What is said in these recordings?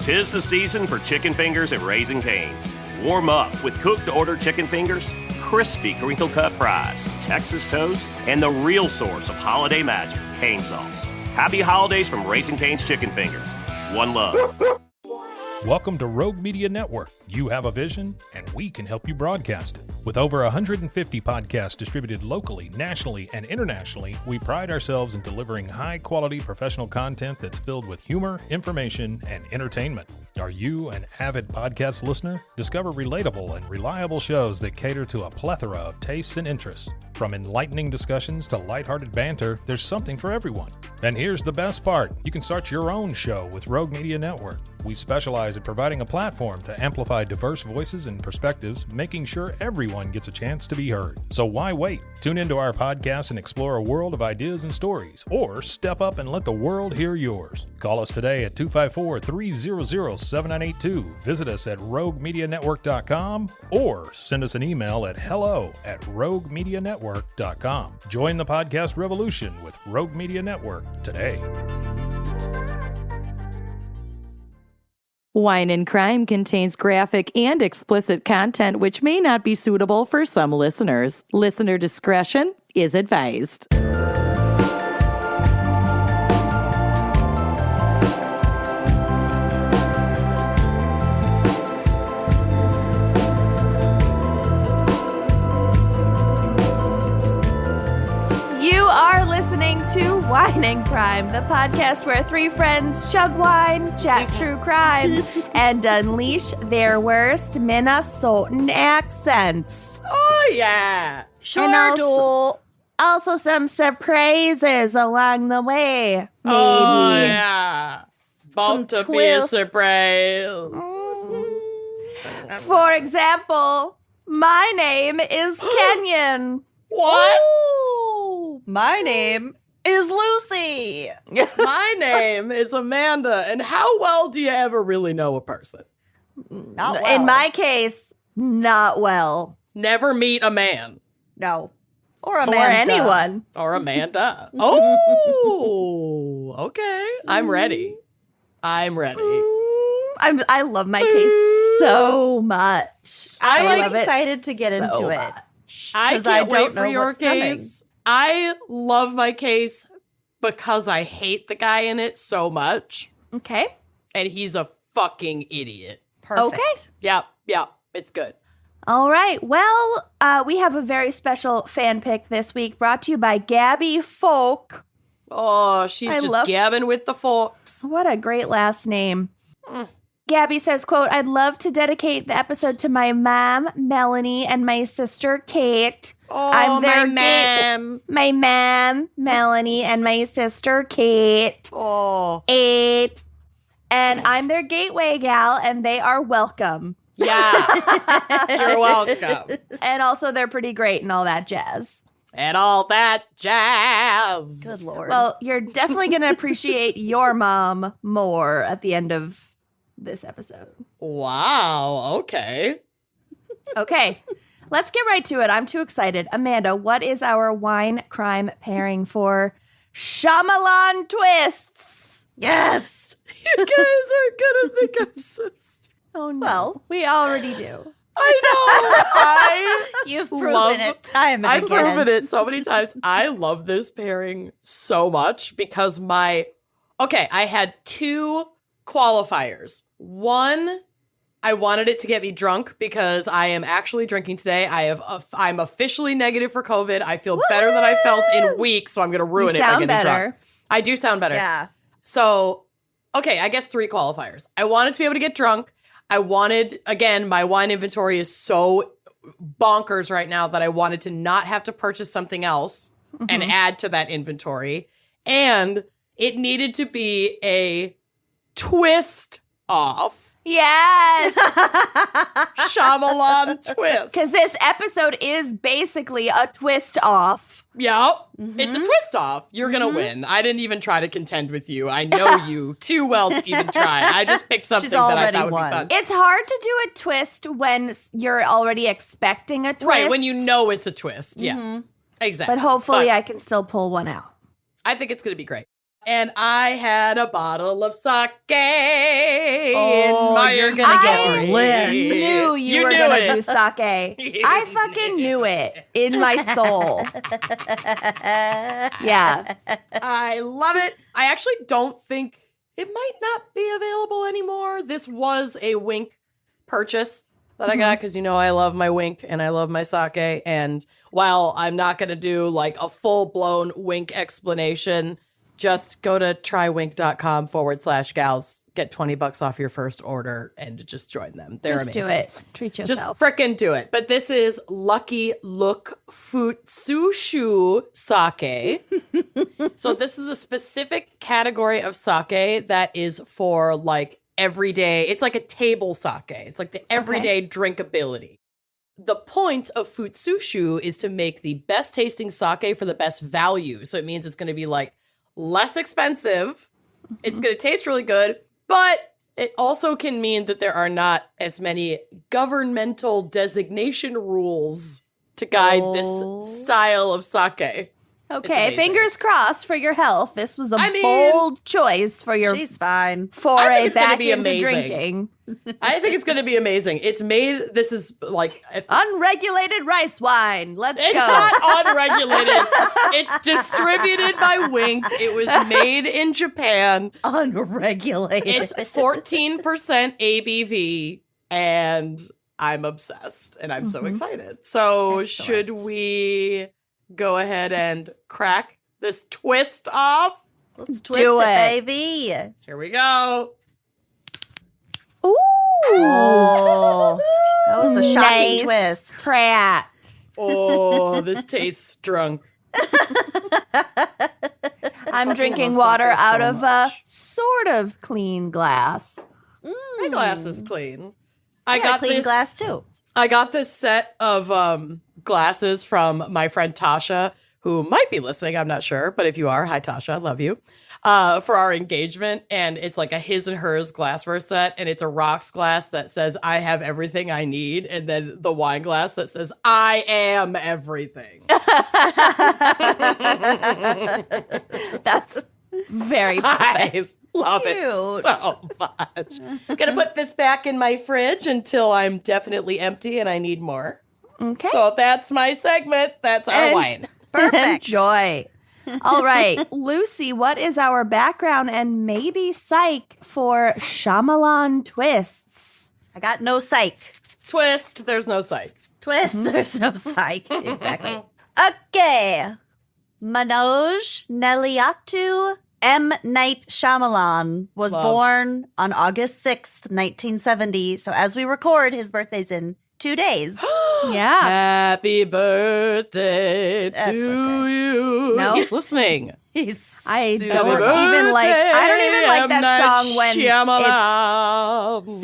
'Tis the season for chicken fingers at Raising Cane's. Warm up with cooked-to-order chicken fingers, crispy crinkle-cut fries, Texas toast, and the real source of holiday magic, cane sauce. Happy holidays from Raising Cane's Chicken Fingers. One love. Welcome to Rogue Media Network. You have a vision, and we can help you broadcast it. With over 150 podcasts distributed locally, nationally, and internationally, we pride ourselves in delivering high-quality professional content that's filled with humor, information, and entertainment. Are you an avid podcast listener? Discover relatable and reliable shows that cater to a plethora of tastes and interests. From enlightening discussions to lighthearted banter, there's something for everyone. And here's the best part. You can start your own show with Rogue Media Network. We specialize in providing a platform to amplify diverse voices and perspectives, making sure everyone gets a chance to be heard. So why wait? Tune into our podcast and explore a world of ideas and stories, or step up and let the world hear yours. Call us today at 254-300-7982. Visit us at roguemedianetwork.com or send us an email at hello@roguemedianetwork.com. Join the podcast revolution with Rogue Media Network today. Wine and Crime contains graphic and explicit content which may not be suitable for some listeners. Listener discretion is advised. You are listening to Wine and Crime, the podcast where three friends chug wine, chat true crime, and unleash their worst Minnesotan accents. Oh, yeah. Sure And do. Also some surprises along the way, maybe. Oh, yeah. Bound to be a twists. surprise. For example, my name is Kenyon. What? Ooh, my name is Lucy. My name is Amanda. And how well do you ever really know a person? Not well. In my case, not well. Never meet a man. No. Or Amanda. Or anyone. Or Amanda. Oh, okay. I'm ready. I'm ready. I love my case so much. I'm love it excited to get into so it. much. I 'Cause can't don't wait for know your what's coming. case. I love my case because I hate the guy in it so much. Okay. And he's a fucking idiot. Perfect. Okay. Yep, it's good. All right. Well, we have a very special fan pick this week brought to you by Gabby Folk. Oh, she's I just love- gabbing with the folks. What a great last name. Gabby says, quote, I'd love to dedicate the episode to my mom, Melanie, and my sister, Kate. Oh, their my ma'am. My mom, Melanie, and my sister, Kate. Oh, 8. And I'm their gateway gal, and they are welcome. yeah. You're welcome. And also, they're pretty great and all that jazz. And all that jazz. Good Lord. Well, you're definitely going to appreciate your mom more at the end of this episode. Wow, okay. Okay, let's get right to it. I'm too excited. Amanda, what is our wine crime pairing for Shyamalan Twists? yes. You guys are gonna think I'm so stupid. Oh, no. Well. We already do. I know. You've proven Love- it time and I've again. proven it so many times. I love this pairing so much because I had two qualifiers. One, I wanted it to get me drunk because I am actually drinking today. I'm officially negative for COVID. I feel better than I felt in weeks, so I'm going to ruin You it by sound getting better. drunk. I do sound better. Yeah. So, okay, I guess 3 qualifiers. I wanted to be able to get drunk. I wanted, again, my wine inventory is so bonkers right now that I wanted to not have to purchase something else and add to that inventory. And it needed to be a twist off. Yes! Shyamalan twist. Because this episode is basically a twist off. Yep. It's a twist off. You're going to win. I didn't even try to contend with you. I know you too well to even try. I just picked something that I already thought would won. be fun. It's hard to do a twist when you're already expecting a twist. Right, when you know it's a twist. Yeah, exactly. But hopefully I can still pull one out. I think it's going to be great. And I had a bottle of sake Oh, in my you're gonna get fridge. lit. I knew you were knew going it. to do sake. I fucking knew it in my soul. Yeah. I love it. I actually don't think it might not be available anymore. This was a Winc purchase that I got because I love my Winc and I love my sake. And while I'm not going to do like a full-blown Winc explanation, just go to trywinc.com/gals, get $20 off your first order, and just join them. They're Just amazing. do it. Treat Just yourself. frickin' do it. But this is Lucky Look Futsü-shu sake. So this is a specific category of sake that is for like everyday. It's like a table sake. It's like the everyday drinkability. The point of Futsü-shu is to make the best tasting sake for the best value. So it means it's going to be like less expensive. It's going to taste really good, but it also can mean that there are not as many governmental designation rules to guide this style of sake. Okay, amazing. fingers crossed for your health. This was a I mean, bold choice for your She's fine. I foray think it's gonna back be into amazing. drinking. I think it's going to be amazing. This is like, Unregulated rice wine. Let's it's go. not unregulated. It's distributed by Winc. It was made in Japan. Unregulated. It's 14% ABV, and I'm obsessed, and I'm so excited. So Excellent. should we go ahead and crack this twist off? Let's twist Do it, it. baby. Here we go. Ooh. Oh, that was a shocking Nice twist. crack. Oh, this tastes drunk. I'm drinking love water sake so out of a much. sort of clean glass. My glass is clean. I Yeah, got clean this glass too. I got this set of glasses from my friend Tasha, who might be listening. I'm not sure. But if you are, hi, Tasha. I love you. For our engagement. And it's like a his and hers glassware set. And it's a rocks glass that says, I have everything I need. And then the wine glass that says, I am everything. That's very I perfect. love it Cute. so much. I'm going to put this back in my fridge until I'm definitely empty and I need more. Okay. So that's my segment. That's our And- wine. Perfect. Enjoy. All right, Lucy, what is our background and maybe psych for Shyamalan Twists? I got no psych. Twist, there's no sight. Twist, there's no psych. Exactly. Okay. Manoj Neliatu M. Night Shyamalan was Love. born on August 6th, 1970. So as we record, his birthday's in 2 days. Yeah. Happy birthday That's to okay. you. No. He's listening. He's I super don't awesome. even like that song when it's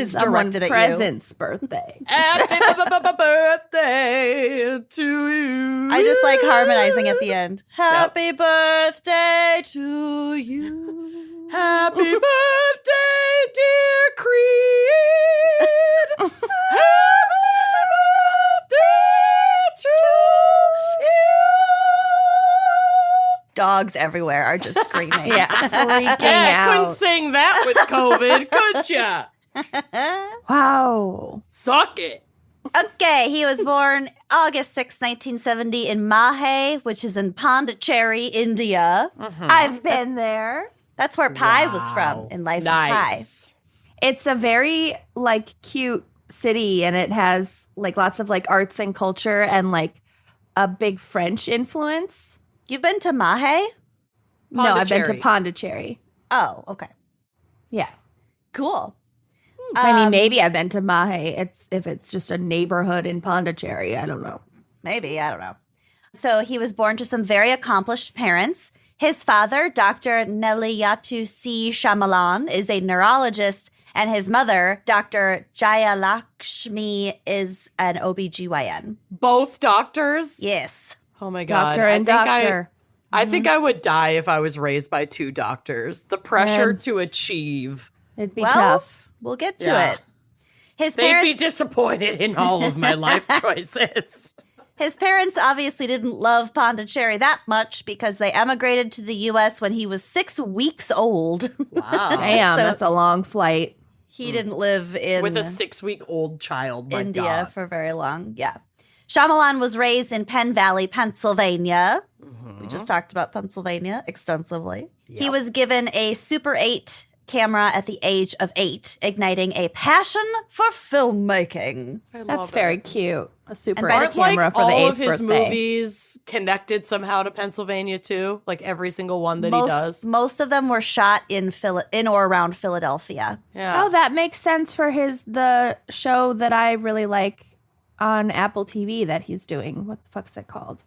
It's someone's directed at you. present's birthday. Happy birthday to you. I just like harmonizing at the end. Happy birthday to you. Happy birthday, dear Creed. Happy birthday to you. Dogs everywhere are just screaming. Yeah, freaking Yeah, couldn't out. sing that with COVID, could ya? Wow. Suck it. Okay, he was born August 6, 1970 in Mahe, which is in Pondicherry, India. I've been there. That's where Pi was from in Life of Pi. Nice. It's a very like cute city and it has like lots of like arts and culture and like a big French influence. You've been to Mahe? No, I've been to Pondicherry. Pondicherry. Oh, okay. Yeah. Cool. I mean, maybe I've been to Mahe. If it's just a neighborhood in Pondicherry. I don't know. Maybe, I don't know. So he was born to some very accomplished parents. His father, Dr. Neliatu C. Shyamalan, is a neurologist, and his mother, Dr. Jayalakshmi, is an OBGYN. Both doctors? Yes. Oh my God. Doctor and doctor. I think I would die if I was raised by two doctors. The pressure to achieve. It'd be Well, tough. we'll get to Yeah. it. His They'd be parents, disappointed in all of my life choices. His parents obviously didn't love Pondicherry that much because they emigrated to the U.S. when he was 6 weeks old. Wow. Damn, So- that's a long flight. He didn't live in With a 6-week-old child. My India God. for very long. Yeah. Shyamalan was raised in Penn Valley, Pennsylvania. We just talked about Pennsylvania extensively. He was given a Super 8 camera at the age of 8, igniting a passion for filmmaking. That's very cute. A Super And by 8 the Aren't camera like for the all 8th of his birthday. movies connected somehow to Pennsylvania too? Like every single one that he does? Most of them were shot in or around Philadelphia. Yeah. Oh, that makes sense for the show that I really like on Apple TV that he's doing. What the fuck's it called?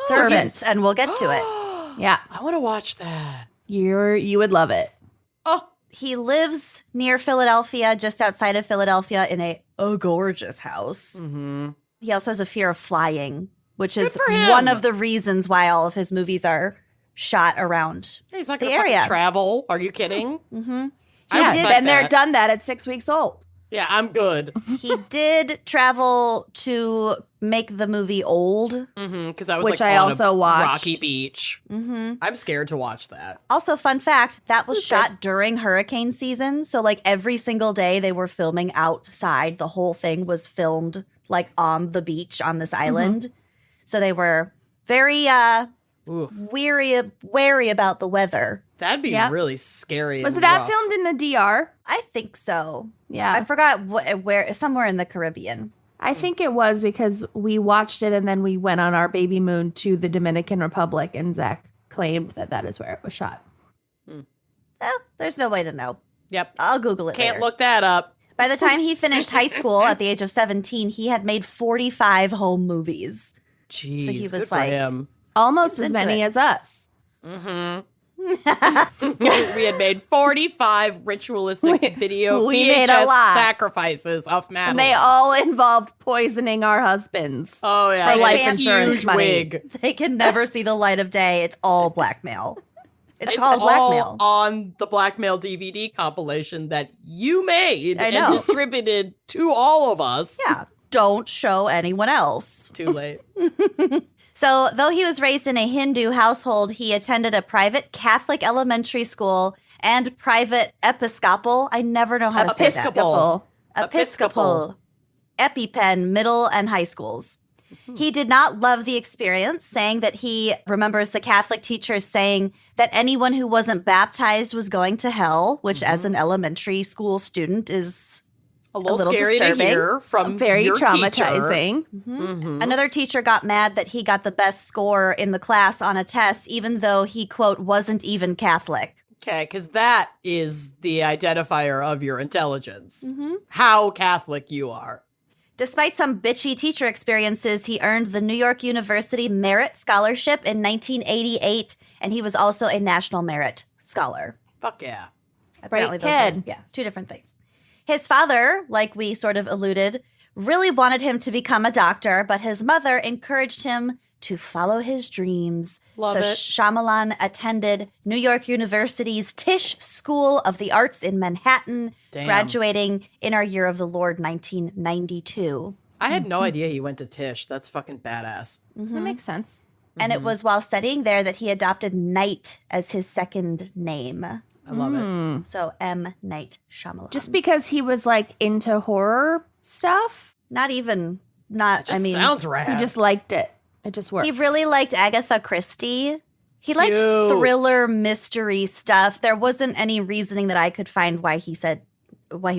Servant. And we'll get to it. Yeah, I want to watch that. you would love it. Oh, He lives near Philadelphia, just outside of Philadelphia, in a gorgeous house. mm-hmm. He also has a fear of flying, which is for him. one of the reasons why all of his movies are shot around He's not the going to area. travel. Are you kidding? Mm-hmm. I Yeah, respect been there, that. done that at 6 weeks old. Yeah, I'm good. He did travel to make the movie Old. Because I was Which like I on also a watched. rocky beach. Mm-hmm. I'm scared to watch that. Also, fun fact, that was shot during hurricane season. So, like, every single day they were filming outside. The whole thing was filmed, like, on the beach on this island. So they were very Ooh, wary about the weather. that'd be Yeah. really scary. Was and that rough. filmed in the DR? I think so. Yeah. I forgot where, somewhere in the Caribbean. I think it was because we watched it and then we went on our baby moon to the Dominican Republic and Zach claimed that is where it was shot. There's no way to know. Yep. I'll Google it Can't later. look that up. By the time he finished high school at the age of 17, he had made 45 home movies. Jeez, So he was good for like- him. Almost He's as into many it. as us. We had made 45 ritualistic video we VHS made a lot. sacrifices of Madeline. And they all involved poisoning our husbands. Oh yeah, for life and a insurance huge money. wig. They can never see the light of day. It's all blackmail. It's It's called all blackmail. on the blackmail DVD compilation that you made I and know. distributed to all of us. Yeah. Don't show anyone else. Too late. So, though he was raised in a Hindu household, he attended a private Catholic elementary school and private Episcopal. I never know how to say that. Episcopal. Episcopal. EpiPen middle and high schools. He did not love the experience, saying that he remembers the Catholic teachers saying that anyone who wasn't baptized was going to hell, which as an elementary school student is A little little scary disturbing. to hear from Very your traumatizing. Teacher. Another teacher got mad that he got the best score in the class on a test, even though he, quote, wasn't even Catholic. Okay, because that is the identifier of your intelligence. Mm-hmm. How Catholic you are. Despite some bitchy teacher experiences, he earned the New York University Merit Scholarship in 1988, and he was also a National Merit Scholar. Fuck yeah. Apparently those kid. are- yeah, two different things. His father, like we sort of alluded, really wanted him to become a doctor, but his mother encouraged him to follow his dreams. Love so it. Shyamalan attended New York University's Tisch School of the Arts in Manhattan, Damn. graduating in our year of the Lord 1992. I had no idea he went to Tisch. That's fucking badass. That makes sense. And it was while studying there that he adopted Night as his second name. I love it. So M. Night Shyamalan. Just because he was like into horror stuff, not even, not, Just I mean, sounds rad. he just liked it. It just worked. he really liked Agatha Christie. He liked Cute. thriller mystery stuff. There wasn't any reasoning that I could find why he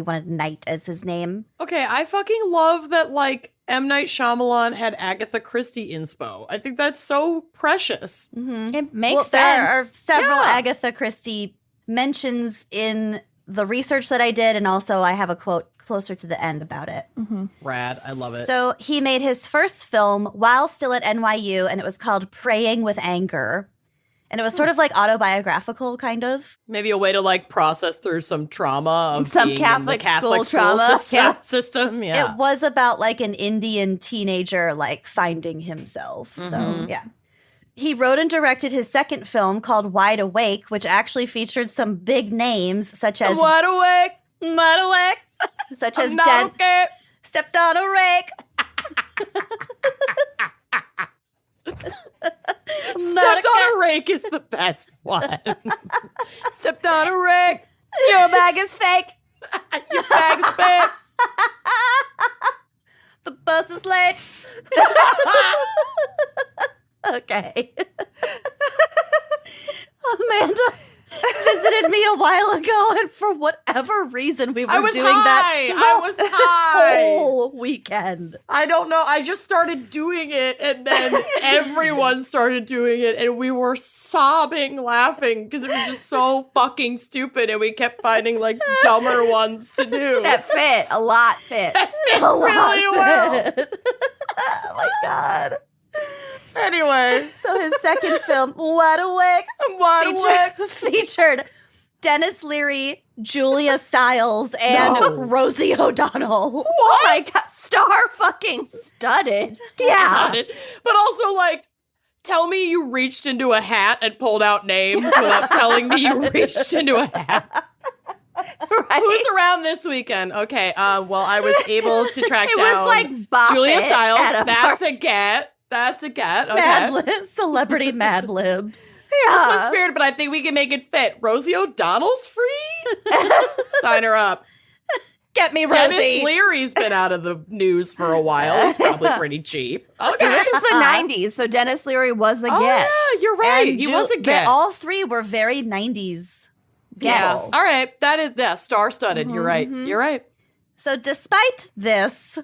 wanted Night as his name. Okay, I fucking love that, like, M. Night Shyamalan had Agatha Christie inspo. I think that's so precious. It makes Well, sense. there are several Yeah. Agatha Christie mentions in the research that I did, and also I have a quote closer to the end about it. Rad. I love it. So he made his first film while still at NYU, and it was called Praying with Anger. And it was sort of like autobiographical, kind of. Maybe a way to, like, process through some trauma of Some being Catholic in the Catholic school trauma. system. Yeah. system. Yeah. It was about like an Indian teenager, like finding himself. So, yeah. He wrote and directed his second film called Wide Awake, which actually featured some big names such as Wide awake. such I'm as not Dan okay. stepped on a rake. Stepped on a rake is the best one. Stepped on a rake. Your bag is fake. Your bag is fake. The bus is late. Okay. Amanda visited me a while ago, and for whatever reason, we were doing that. I was high. Whole weekend. I don't know. I just started doing it, and then everyone started doing it, and we were sobbing, laughing because it was just so fucking stupid, and we kept finding like dumber ones to do. That fit. A lot fit. That fit really well. Oh my God. Anyway, So his second film, Wide Awake, featured Dennis Leary, Julia Stiles, and Rosie O'Donnell. Oh my God. Star fucking studded. Yeah. But also, like, tell me you reached into a hat and pulled out names without telling me you reached into a hat. Right? Who's around this weekend? Okay, well, I was able to track It down was like Bop Julia It Stiles. at a That's a get. That's a get. Okay. Mad Libs, celebrity Mad Libs. This one's weird, but I think we can make it fit. Rosie O'Donnell's free? Sign her up. Get me Dennis Rosie. Leary's been out of the news for a while. It's probably pretty cheap. Okay. This was the 90s, so Dennis Leary was a Oh, get. yeah, you're right. And He was a get. All three were very 90s. Yeah. gets. All right. That is, yeah, star-studded. You're right. You're right. So despite this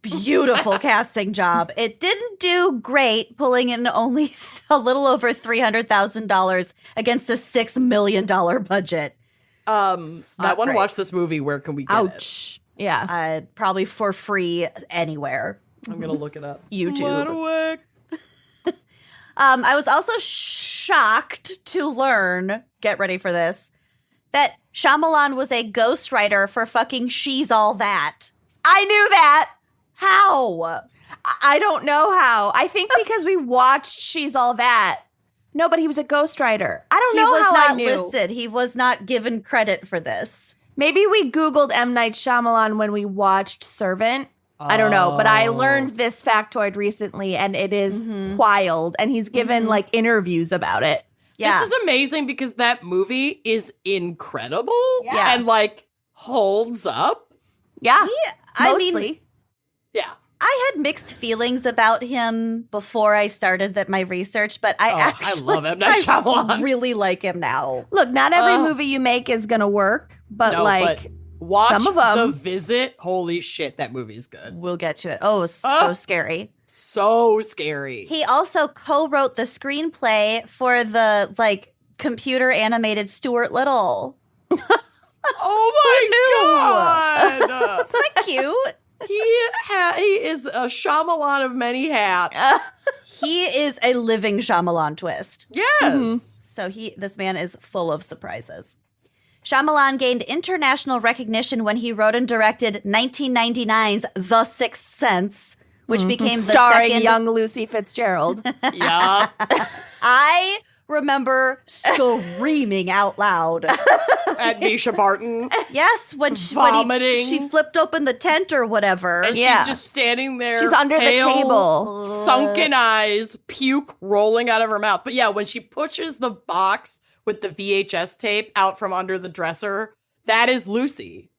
beautiful casting job, it didn't do great, pulling in only a little over $300,000 against a $6 million budget. I want to great. watch this movie. Where can we get it? Ouch. Yeah. Probably for free anywhere. I'm going to look it up. YouTube. I was also shocked to learn, get ready for this, that Shyamalan was a ghostwriter for fucking She's All That. I knew that. How? I don't know how. I think because we watched She's All That. No, but he was a ghostwriter. I don't He know was how not I knew. listed. He was not given credit for this. Maybe we Googled M. Night Shyamalan when we watched Servant. I don't know, but I learned this factoid recently, and it is wild. And he's given like interviews about it. Yeah. This is amazing because that movie is incredible Yeah. and like holds up. Yeah, I mostly. mean, Yeah. I had mixed feelings about him before I started my research, but I actually I love M. Night Shyamalan. really like him now. Look, not every movie you make is gonna work, but No, like but watch some of 'em. The Visit. Holy shit, that movie's good. We'll get to it. Oh, so scary. So scary. He also co-wrote the screenplay for the like computer animated Stuart Little. Oh my god. Isn't that cute? He is a Shyamalan of many hats. He is a living Shyamalan twist. Yes. So this man is full of surprises. Shyamalan gained international recognition when he wrote and directed 1999's The Sixth Sense, which became the starring second. young Lucy Fitzgerald. Yeah. I remember screaming out loud. At Misha Barton. Yes, when Vomiting. she flipped open the tent or whatever. And Yeah. she's just standing there. She's under the pale, table. Sunken eyes, puke rolling out of her mouth. But yeah, when she pushes the box with the VHS tape out from under the dresser, that is Lucy.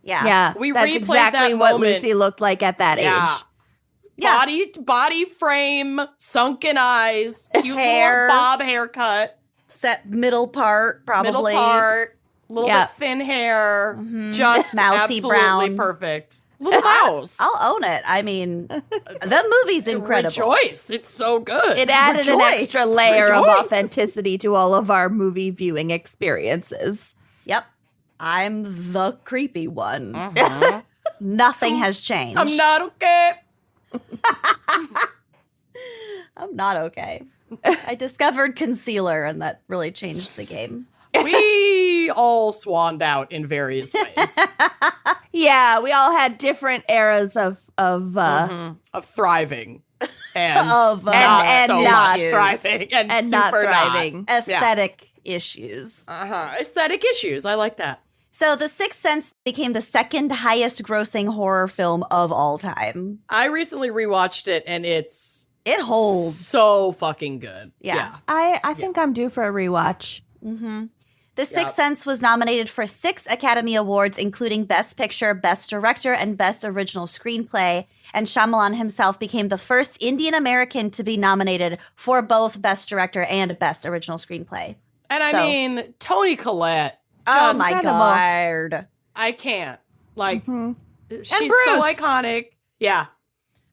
Yeah. Yeah, We that's replayed exactly that what moment. Lucy looked like at that Yeah. age. Yeah. Body frame, sunken eyes, cute Hair. little bob haircut, Set middle part, probably. middle part, little Yeah. bit thin hair, just Mousy absolutely brown. perfect. Little mouse. I'll own it. I mean, the movie's incredible. Rejoice. It's so good. It added an Rejoice. extra layer of Rejoice. authenticity to all of our movie viewing experiences. Yep. I'm the creepy one. Nothing has changed. I'm not okay. I'm not okay. I discovered concealer, and that really changed the game. We all swanned out in various ways Yeah, we all had different eras of of thriving and Of, not and so not much thriving and, and super not thriving. Aesthetic issues. Aesthetic issues. I like that. So, The Sixth Sense became the second highest grossing horror film of all time. I recently rewatched it and it's It holds. So fucking good. Yeah. I think I'm due for a rewatch. The Sixth Sense was nominated for 6 Academy Awards, including Best Picture, Best Director, and Best Original Screenplay. And Shyamalan himself became the first Indian American to be nominated for both Best Director and Best Original Screenplay. And I mean, Toni Collette. Oh my incredible. God. I can't. Like, she's And so Bruce. iconic. Yeah.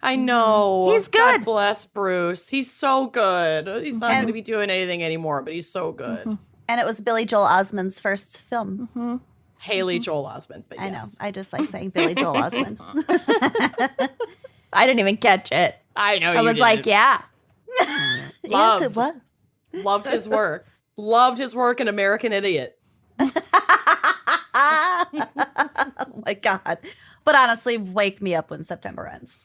I know. He's God good. bless Bruce. He's so good. He's not going to be doing anything anymore, but he's so good. And it was Billy Joel Osment's first film. Haley Joel Osment. But I know. yes. I just like saying Billy Joel Osment. I didn't even catch it. I know I was like, yeah. Yes, it Loved. was. Loved his work. Loved his work in American Idiot. Oh my God. But honestly, wake me up when September ends.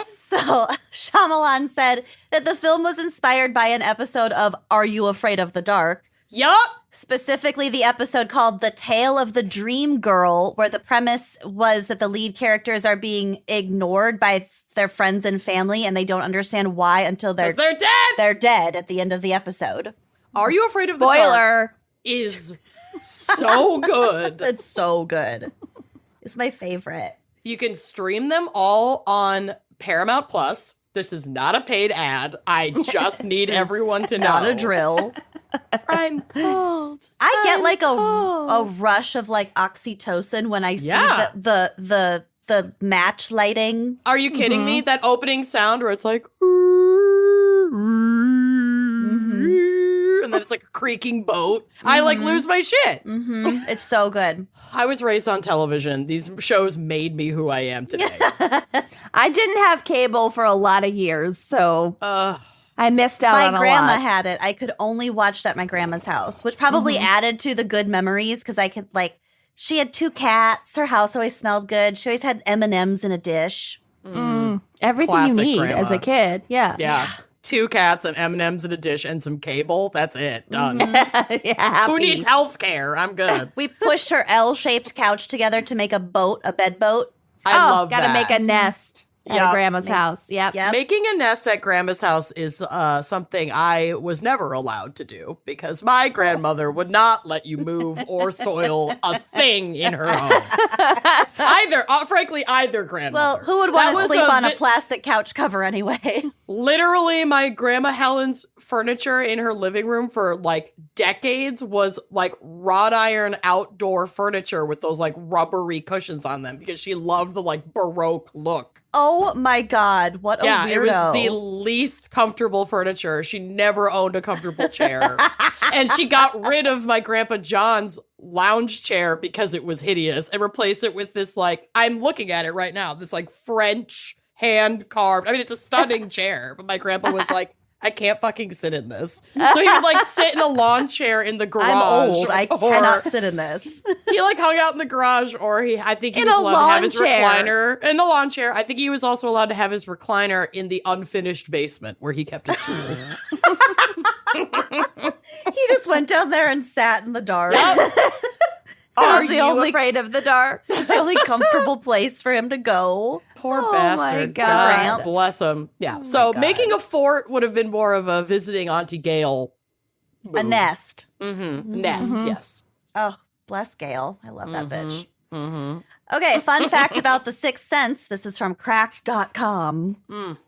So Shyamalan said that the film was inspired by an episode of Are You Afraid of the Dark? Yup. Specifically, the episode called The Tale of the Dream Girl, where the premise was that the lead characters are being ignored by their friends and family, and they don't understand why until they're They're dead. they're dead at the end of the episode. Are You Afraid of the Dark? Spoiler. Is so good. It's so good. It's my favorite. You can stream them all on Paramount Plus. This is not a paid ad. I just need everyone to know. Not a drill. I'm cold. I get like a rush of like oxytocin when I see Yeah. the match lighting. Are you kidding me? That opening sound where it's like, and then it's like a creaking boat. I like lose my shit. It's so good. I was raised on television. These shows made me who I am today. I didn't have cable for a lot of years, so I missed out on My a grandma lot. had it. I could only watch it at my grandma's house, which probably added to the good memories because I could like. She had 2 cats. Her house always smelled good. She always had M&Ms in a dish. Everything Classic you need grandma. as a kid. Yeah. Yeah. 2 cats and M&Ms in a dish and some cable. That's it. Done. Yeah. Who needs health care? I'm good. We pushed her L-shaped couch together to make a bed boat. I love gotta that. make a nest at Yeah. grandma's house. Yep. Yep. Making a nest at grandma's house is something I was never allowed to do because my grandmother would not let you move or soil a thing in her home. Frankly, either grandmother. Well, who would That want to was sleep on a plastic couch cover anyway? Literally, my grandma Helen's furniture in her living room for like decades was like wrought iron outdoor furniture with those like rubbery cushions on them because she loved the like Baroque look. Oh my God, what a weirdo. It was the least comfortable furniture. She never owned a comfortable chair. And she got rid of my grandpa John's lounge chair because it was hideous and replaced it with this like, I'm looking at it right now, this like French hand carved. I mean, it's a stunning chair, but my grandpa was like, I can't fucking sit in this. So he would like sit in a lawn chair in the garage. I'm old. I or cannot sit in this. he like hung out in the garage, or I think he In was a allowed to have his lawn chair. recliner in the lawn chair. I think he was also allowed to have his recliner in the unfinished basement where he kept his tools. He just went down there and sat in the dark. Are was the you only- afraid of the dark? It's the only comfortable place for him to go. Poor Oh bastard. my God. Bless him. Yeah. So God. making a fort would have been more of a visiting Auntie Gail A nest. nest. Yes. Oh, bless Gail. I love that bitch. Okay, fun fact about The Sixth Sense. This is from cracked.com.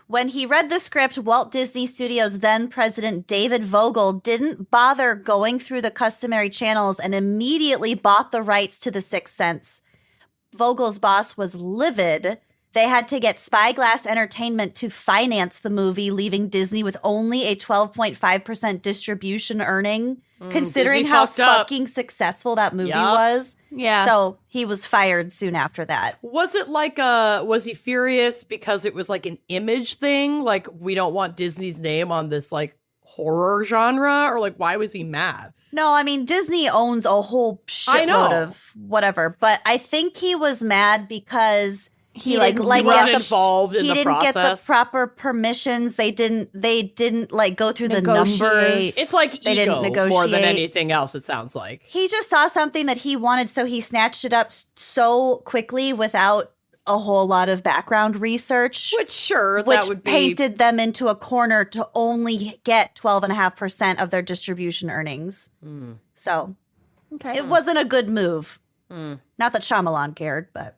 When he read the script, Walt Disney Studios then president David Vogel didn't bother going through the customary channels and immediately bought the rights to The Sixth Sense. Vogel's boss was livid. They had to get Spyglass Entertainment to finance the movie, leaving Disney with only a 12.5% distribution earning, considering Disney how fucked up. fucking successful that movie Yup. was. Yeah. So he was fired soon after that. Was it like was he furious because it was like an image thing? Like, we don't want Disney's name on this like horror genre? Or like, why was he mad? No, I mean, Disney owns a whole I know. shitload of whatever, but I think he was mad because he like, didn't wasn't get the, involved in he the didn't get the process. proper permissions. They didn't like go through the Negotiate. numbers. It's like They didn't ego more negotiate. than anything else, it sounds like. He just saw something that he wanted, so he snatched it up so quickly without a whole lot of background research. Which, sure, which that would be... painted them into a corner to only get 12.5% of their distribution earnings. So it wasn't a good move. Not that Shyamalan cared, but...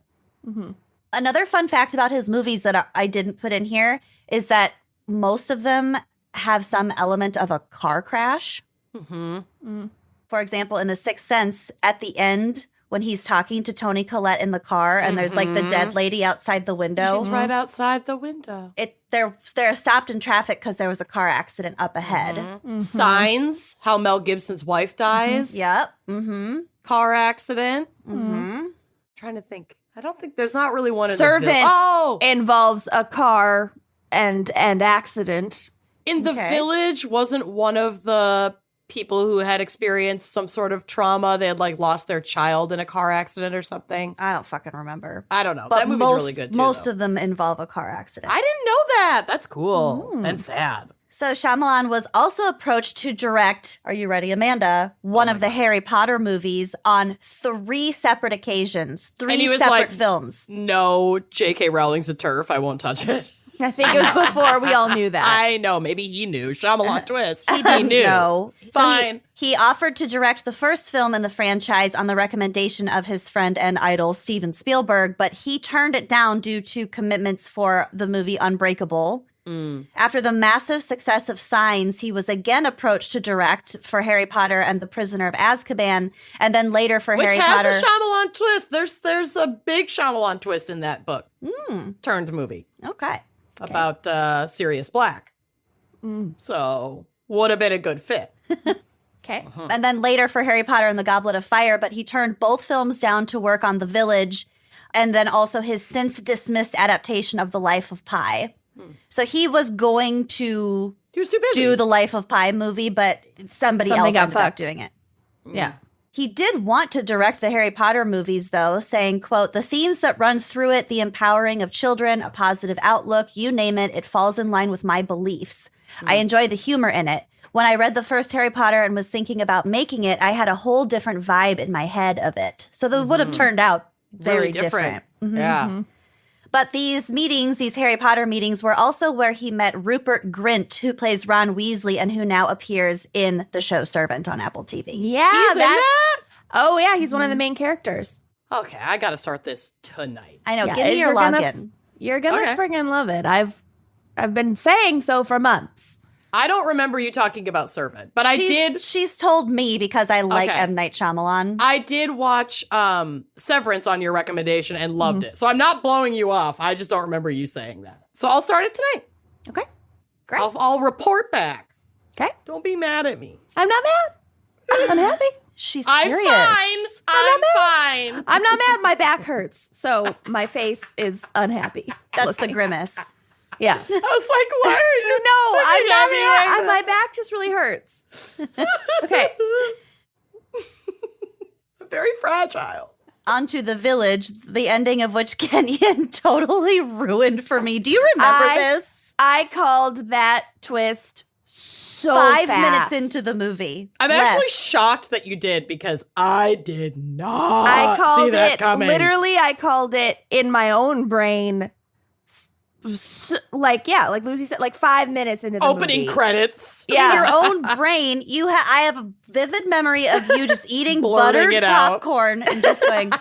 Another fun fact about his movies that I didn't put in here is that most of them have some element of a car crash. For example, in The Sixth Sense, at the end, when he's talking to Toni Collette in the car and there's like the dead lady outside the window. She's right outside the window. They're stopped in traffic because there was a car accident up ahead. Signs, how Mel Gibson's wife dies. Yep. Car accident. Trying to think. I don't think there's not really one in Servant the involves a car and accident. In the village, wasn't one of the people who had experienced some sort of trauma? They had like lost their child in a car accident or something. I don't fucking remember. I don't know. But That movie's really good too. Most of them involve a car accident. I didn't know that. That's cool and sad. So Shyamalan was also approached to direct, are you ready, Amanda, one of the Harry Potter movies on 3 separate occasions, 3 was separate like, films. No, J.K. Rowling's a turf. I won't touch it. I think it was before we all knew that. I know. Maybe he knew. Shyamalan Twists. He didn't know. Fine. So he offered to direct the first film in the franchise on the recommendation of his friend and idol, Steven Spielberg, but he turned it down due to commitments for the movie Unbreakable. After the massive success of Signs, he was again approached to direct for Harry Potter and the Prisoner of Azkaban, and then later for Harry Potter. Which has a Shyamalan twist. There's a big Shyamalan twist in that book. Turned movie. Okay. About Sirius Black. So would have been a good fit. Okay. And then later for Harry Potter and the Goblet of Fire, but he turned both films down to work on The Village, and then also his since dismissed adaptation of The Life of Pi. So he was going to He was too busy. do the Life of Pi movie, but something else got ended up fucked. doing it. Yeah. He did want to direct the Harry Potter movies, though, saying, quote, "The themes that run through it, the empowering of children, a positive outlook, you name it, it falls in line with my beliefs. I enjoy the humor in it. When I read the first Harry Potter and was thinking about making it, I had a whole different vibe in my head of it." So that would have turned out very really different. Yeah. But these meetings, these Harry Potter meetings, were also where he met Rupert Grint, who plays Ron Weasley and who now appears in the show Servant on Apple TV. Yeah. He's in that? Oh, yeah. He's one of the main characters. Okay, I got to start this tonight. I know. Yeah, Give me your you're gonna login. You're going to Okay. friggin' love it. I've been saying so for months. I don't remember you talking about Servant, but I did. She's told me because I like Okay. M. Night Shyamalan. I did watch Severance on your recommendation and loved it. So I'm not blowing you off. I just don't remember you saying that. So I'll start it tonight. Okay. Great. I'll report back. Okay. Don't be mad at me. I'm not mad. I'm happy. She's I'm serious. fine. I'm fine. I'm not mad. My back hurts. So my face is unhappy. That's the grimace. Yeah. I was like, why are you? No, I'm looking not at me mad. like My back just really hurts. Okay. I'm very fragile. Onto The Village, the ending of which Kenyon totally ruined for me. Do you remember this? I called that twist so 5 fast. minutes into the movie. I'm Less. actually shocked that you did because I did not I called see that it coming. literally. I called it in my own brain. Like Lucy said, like 5 minutes into the Opening movie. credits. In your own brain, I have a vivid memory of you just eating Blurting buttered it out. popcorn and just going,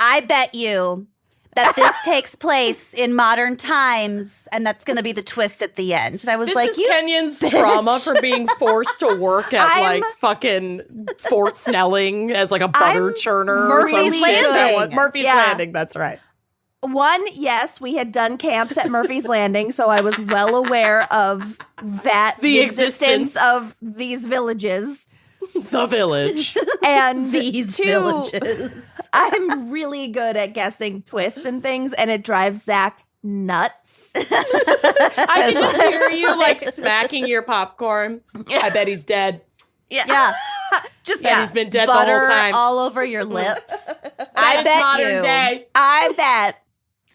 I bet you that this takes place in modern times, and that's going to be the twist at the end. And I was This like, is you Kenyon's trauma for being forced to work at I'm- like fucking Fort Snelling as like a butter I'm churner or Murphy's some shit. That was Landing. Murphy's Yeah. Landing. That's right. One, yes, we had done camps at Murphy's Landing, so I was well aware of that, The existence existence. of these villages. The Village. And these two, villages. I'm really good at guessing twists and things, and it drives Zach nuts. I can just hear you like smacking your popcorn. I bet he's dead. Yeah. Just Bet he's been dead the butter whole time. all over your lips. I bet it's modern you. day. I bet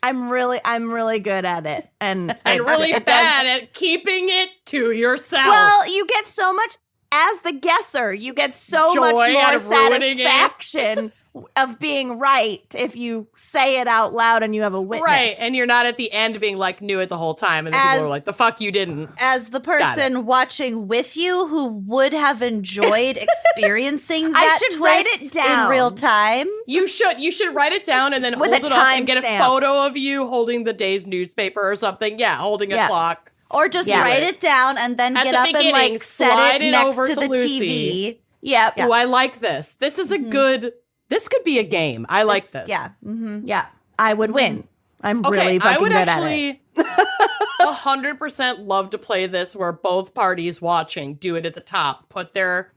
I'm really good at it, and Really it bad at keeping it to yourself. Well, you get so much as the guesser. You get so Joy much out more of ruining it. satisfaction of being right if you say it out loud and you have a witness. Right, and you're not at the end being like, knew it the whole time, and then people are like, the fuck you didn't. As the person watching with you who would have enjoyed experiencing that should write it twist down in real time. You should write it down and then With hold a it up and get a timestamp. photo of you holding the day's newspaper or something. Yeah, holding a clock. Or just write it down and then At get the up and beginning, like set slide it it next over to to the Lucy. TV. Yep. Ooh, I like this. This is a good, this could be a game. I like this. Yeah. Mm-hmm. Yeah. I would win. I'm really I fucking would good at it. actually 100% love to play this where both parties watching do it at the top, put their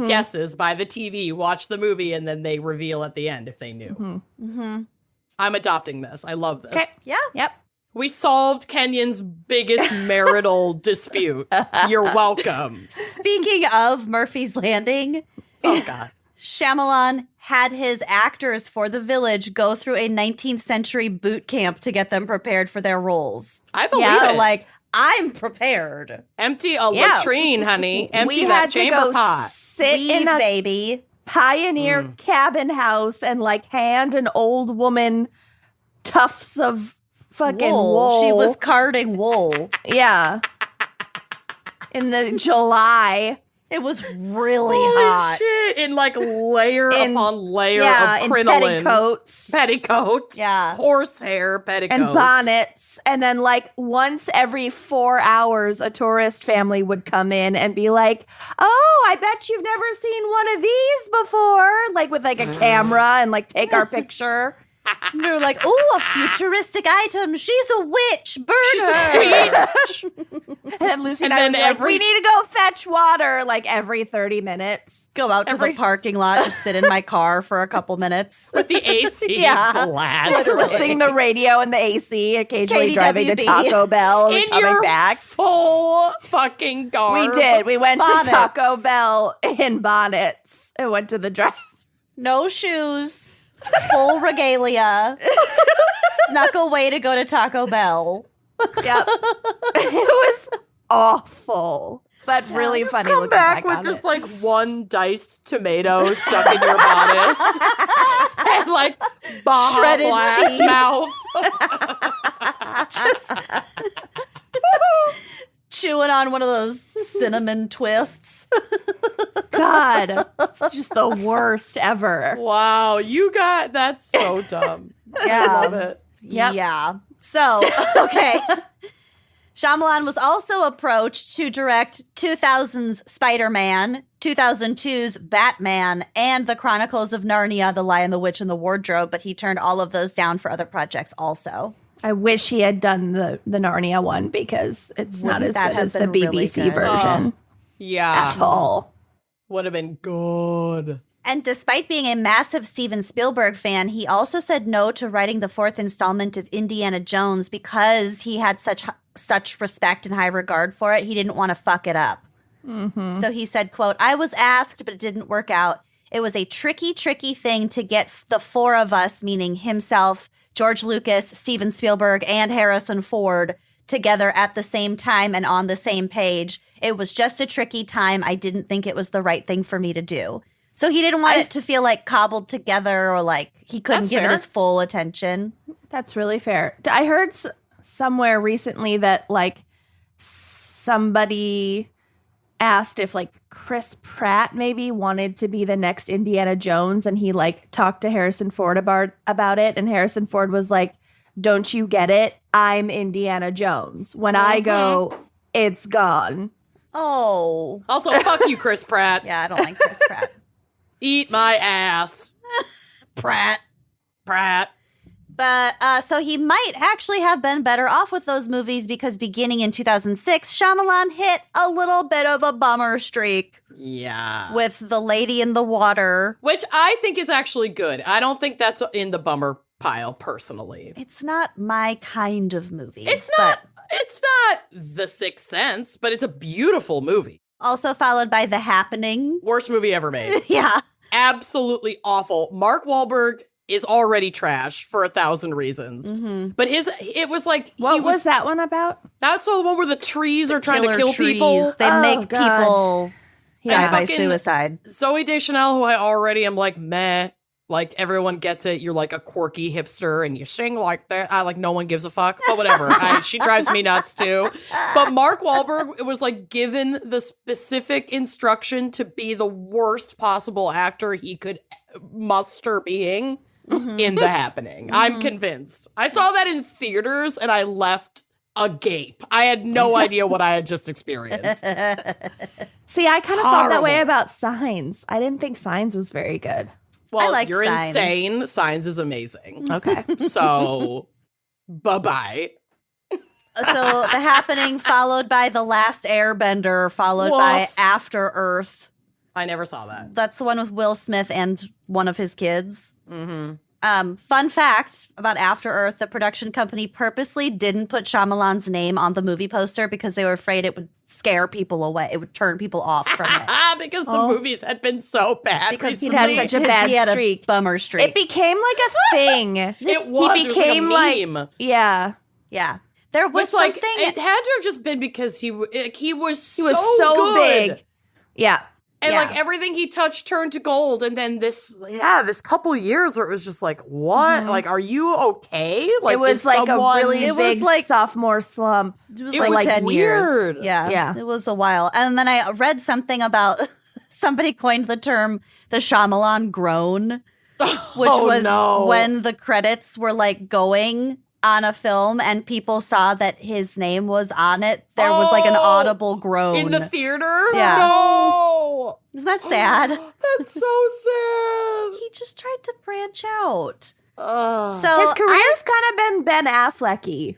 guesses by the TV, watch the movie, and then they reveal at the end if they knew. I'm adopting this. I love this. Okay. Yeah. Yep. We solved Kenyon's biggest marital dispute. You're welcome. Speaking of Murphy's Landing, Oh, God. Shyamalan had his actors for The Village go through a 19th century boot camp to get them prepared for their roles. I believe Yeah. it. So, like, I'm prepared. Empty a Yeah. latrine, honey. Empty We that had to chamber go pot. sit Weave, in a baby. pioneer cabin house and like hand an old woman tufts of fucking wool. She was carding wool. Yeah. In the July. It was really Holy hot. shit. In like layer upon layer Yeah, of in crinoline. petticoats Petticoat. Yeah. Horsehair petticoat. and bonnets. And then like once every 4 hours, a tourist family would come in and be like, oh, I bet you've never seen one of these before. Like with like a camera and like take our picture. And they were like, ooh, a futuristic item. She's a witch. Burn She's her. a witch. And then Lucy and, And I then would be like, every- we need to go fetch water like every 30 minutes. Go out to Every- the parking lot, just sit in my car for a couple minutes. With the AC Yeah. blast. Listening to the radio and the AC, occasionally driving to KDWB. Taco Bell and In coming your back. full fucking garb. We did. We went Bonnets. to Taco Bell in bonnets and went to the drive. No shoes. Full regalia. Snuck away to go to Taco Bell. Yep. It was awful, but really funny. Come looking back on with just it. like one diced tomato stuck in your bodice. And like Baja Shredded Blast cheese. mouth. Chewing on one of those cinnamon twists. God, it's just the worst ever. Wow, that's so dumb. Yeah. I love it. Yep. Yeah. So, okay. Shyamalan was also approached to direct 2000's Spider-Man, 2002's Batman, and The Chronicles of Narnia, The Lion, the Witch, and the Wardrobe, but he turned all of those down for other projects also. I wish he had done the Narnia one because it's not Wouldn't as that good have as the been really BBC good? version Yeah. at all. Would have been good. And despite being a massive Steven Spielberg fan, he also said no to writing the fourth installment of Indiana Jones because he had such respect and high regard for it. He didn't want to fuck it up. Mm-hmm. So he said, quote, I was asked, but it didn't work out. It was a tricky thing to get the four of us, meaning himself, George Lucas, Steven Spielberg, and Harrison Ford, together at the same time and on the same page. It was just a tricky time. I didn't think it was the right thing for me to do. So he didn't want it to feel like cobbled together or like he couldn't That's give it fair. his full attention. That's really fair. I heard somewhere recently that like somebody asked if like Chris Pratt maybe wanted to be the next Indiana Jones, and he like talked to Harrison Ford about it, and Harrison Ford was like, don't you get it? I'm Indiana Jones. When I go, it's gone. Oh. Also, fuck you, Chris Pratt. Yeah, I don't like Chris Pratt. Eat my ass, Pratt. Pratt. But so he might actually have been better off with those movies because beginning in 2006, Shyamalan hit a little bit of a bummer streak Yeah. with The Lady in the Water. Which I think is actually good. I don't think that's in the bummer pile, personally. It's not my kind of movie. It's but not The Sixth Sense, but it's a beautiful movie. also followed by The Happening. Worst movie ever made. Yeah. Absolutely awful. Mark Wahlberg is already trash for 1,000 reasons. But it was like What he was that one about? That's the one where the trees are trying to Killer kill trees. people. They Oh, make God. people die by fucking- suicide. Zoe Deschanel, who I already am like meh Like, everyone gets it. You're like a quirky hipster and you sing like that. Like, no one gives a fuck. But whatever. She drives me nuts, too. But Mark Wahlberg was, like, given the specific instruction to be the worst possible actor he could muster being in The Happening. I'm convinced. I saw that in theaters and I left agape. I had no idea what I had just experienced. See, I kind of felt that way about Signs. I didn't think Signs was very good. Well, like you're Signs. insane. Signs is amazing. Okay. So, bye-bye. So The Happening, followed by The Last Airbender, followed by Woof. After Earth. I never saw that. That's the one with Will Smith and one of his kids. Fun fact about After Earth, the production company purposely didn't put Shyamalan's name on the movie poster because they were afraid it would scare people away. It would turn people off from it. Because the movies had been so bad Because he'd recently. had such a bad he had streak. a bummer streak. It became like a thing. It was. He became it was like a meme. yeah. yeah. There was Which, like, something... it had to have just been because he was He was so so good. big. Yeah. And Yeah. like everything he touched turned to gold. And then this couple years where it was just like, what? Like, are you okay? Like, it was is like someone- a really It was big like- sophomore slump. It was It like was 10 weird. years. Yeah. Yeah. It was a while. And then I read something about somebody coined the term the Shyamalan groan, which was when the credits were like going on a film and people saw that his name was on it. There was like an audible groan. in the theater. Yeah. No, Isn't that sad? that's so sad. He just tried to branch out. Ugh. So His career's kind of been Ben Affleck-y.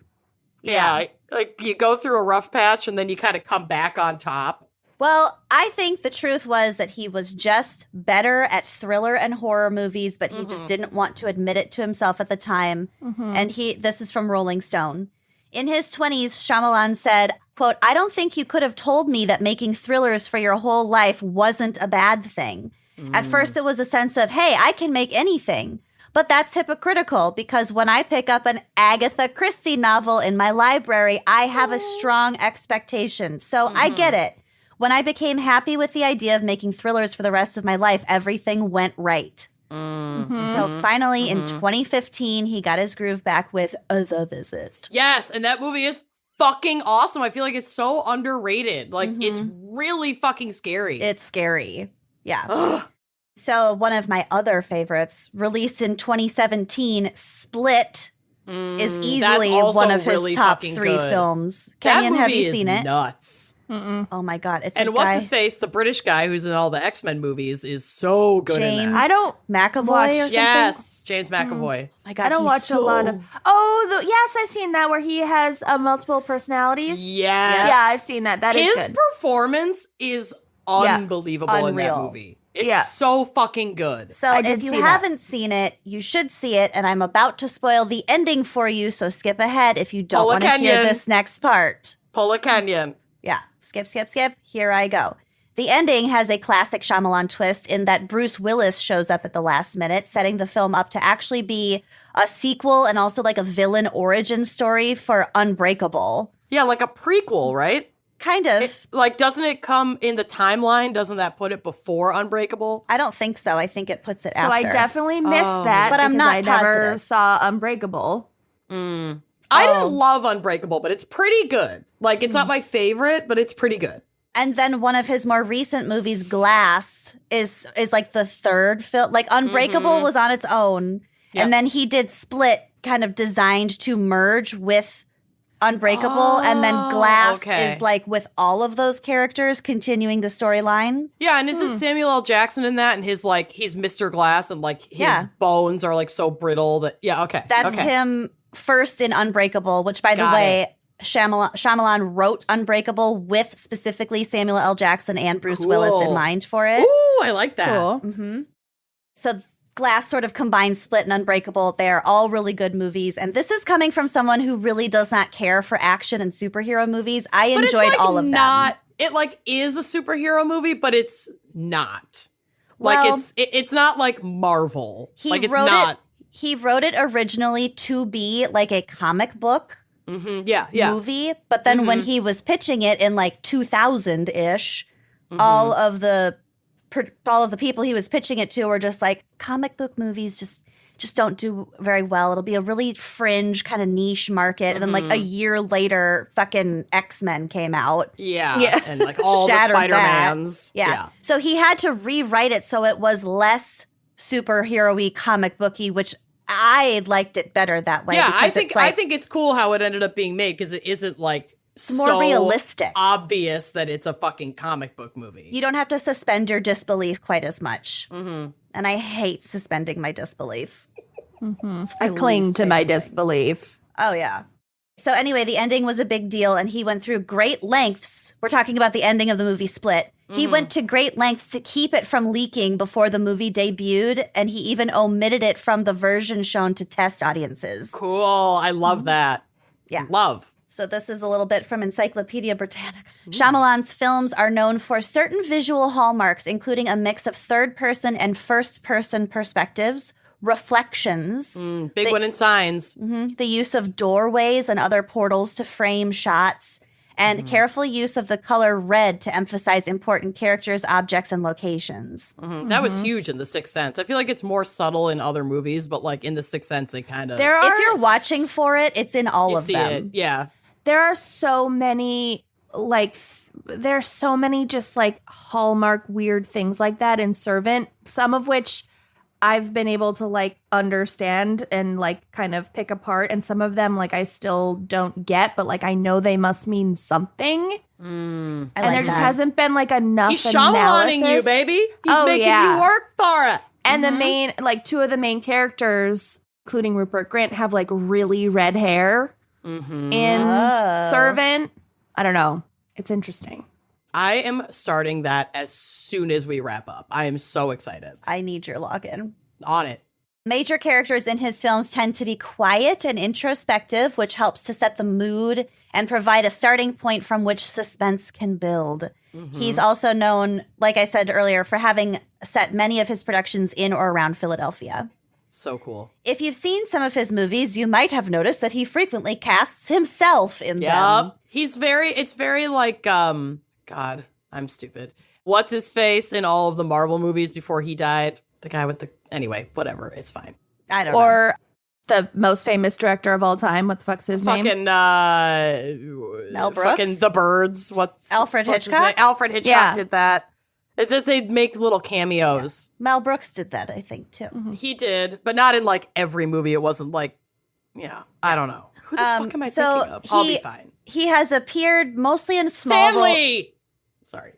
Yeah, like you go through a rough patch and then you kind of come back on top. Well, I think the truth was that he was just better at thriller and horror movies, but he just didn't want to admit it to himself at the time. And this is from Rolling Stone. In his 20s, Shyamalan said, quote, "I don't think you could have told me that making thrillers for your whole life wasn't a bad thing. At first, it was a sense of, hey, I can make anything. But that's hypocritical because when I pick up an Agatha Christie novel in my library, I have a strong expectation. So I get it. When I became happy with the idea of making thrillers for the rest of my life, everything went right." So finally, in 2015, he got his groove back with The Visit. Yes, and that movie is fucking awesome. I feel like it's so underrated. Like, it's really fucking scary. It's scary. Yeah. So one of my other favorites, released in 2017, Split, is easily also one of his really top fucking 3 good. films. that Kenyon, movie have you is seen it? nuts. Oh my God. It's And a what's guy, his face, the British guy who's in all the X-Men movies, is so good in James that. I don't McAvoy watch- or something? Yes, James McAvoy. Oh my God, I don't he's watch so- a lot of. Oh, yes, I've seen that where he has multiple personalities. Yes. Yeah, I've seen that. That is His good. performance is unbelievable in that Unreal. movie. It's Yeah. so fucking good. So I did if you see that. haven't seen it, you should see it. And I'm about to spoil the ending for you. So skip ahead if you don't Paula want to hear Kenyon. this next part. Paula Kenyon. Yeah. Skip. Here I go. The ending has a classic Shyamalan twist in that Bruce Willis shows up at the last minute, setting the film up to actually be a sequel and also like a villain origin story for Unbreakable. Yeah, like a prequel, right? Kind of. Doesn't it come in the timeline? Doesn't that put it before Unbreakable? I don't think so. I think it puts it So after. I definitely missed that, But I'm because not I never positive. saw Unbreakable. I didn't love Unbreakable, but it's pretty good. Like, it's not my favorite, but it's pretty good. And then one of his more recent movies, Glass, is like the third film. Like Unbreakable was on its own, Yep. and then he did Split, kind of designed to merge with Unbreakable, and then Glass okay. is like with all of those characters continuing the storyline. Yeah, and isn't Samuel L. Jackson in that? And he's Mr. Glass, and like his Yeah. bones are like so brittle that okay. That's okay. him first in Unbreakable, which by the Got way, Shyamalan wrote Unbreakable with specifically Samuel L. Jackson and Bruce Willis in Cool. mind for it. Ooh, I like that. Cool. So Glass sort of combines Split and Unbreakable. They're all really good movies. And this is coming from someone who really does not care for action and superhero movies. I But enjoyed it's like all of them. It like is a superhero movie, but it's not. Well, Like it's not like Marvel. He Like it's wrote not. it. He wrote it originally to be like a comic book Yeah, yeah. movie, but then when he was pitching it in like 2000-ish, all of the all of the people he was pitching it to were just like, comic book movies just don't do very well. It'll be a really fringe kind of niche market. And then like a year later, fucking X-Men came out. Yeah. And like all the Spider-Mans. Yeah. So he had to rewrite it so it was less superhero-y, comic booky, which I liked it better that way. Yeah, I think it's cool how it ended up being made because it isn't like more realistic, obvious that it's a fucking comic book movie. You don't have to suspend your disbelief quite as much. Mm-hmm. And I hate suspending my disbelief. Mm-hmm. I cling to my disbelief. Oh, yeah. So anyway, the ending was a big deal, and he went through great lengths. We're talking about the ending of the movie Split. He went to great lengths to keep it from leaking before the movie debuted, and he even omitted it from the version shown to test audiences. Cool. I love that. Yeah. Love. So this is a little bit from Encyclopedia Britannica. Shyamalan's films are known for certain visual hallmarks, including a mix of third-person and first-person perspectives, reflections. Big one in Signs. The use of doorways and other portals to frame shots, and careful use of the color red to emphasize important characters, objects, and locations. That was huge in The Sixth Sense. I feel like it's more subtle in other movies, but like in The Sixth Sense, it kind of... If you're watching for it, it's in all you of see them. it. Yeah. There are so many, like, there's so many just like hallmark weird things like that in Servant, some of which I've been able to like understand and like kind of pick apart, and some of them like I still don't get, but like I know they must mean something. And there just hasn't been like enough. He's Shyamalan-ing you, baby. He's making you work for it. And the main, like two of the main characters, including Rupert Grint, have like really red hair in Servant. I don't know. It's interesting. I am starting that as soon as we wrap up. I am so excited. I need your login. On it. Major characters in his films tend to be quiet and introspective, which helps to set the mood and provide a starting point from which suspense can build. He's also known, like I said earlier, for having set many of his productions in or around Philadelphia. So cool. If you've seen some of his movies, you might have noticed that he frequently casts himself in them. It's very like, God, I'm stupid. What's his face in all of the Marvel movies before he died? The guy with the... Anyway, whatever. It's fine. I don't know. Or the most famous director of all time. What the fuck's his name? Fucking, Mel Brooks? Fucking The Birds. Alfred what's his Hitchcock? name? Alfred Hitchcock did that. They'd make little cameos. Mel Brooks did that, I think, too. He did, but not in like every movie. It wasn't like, I don't know. Who the fuck am I thinking of? I'll be fine. He has appeared mostly in small Stanley! Sorry.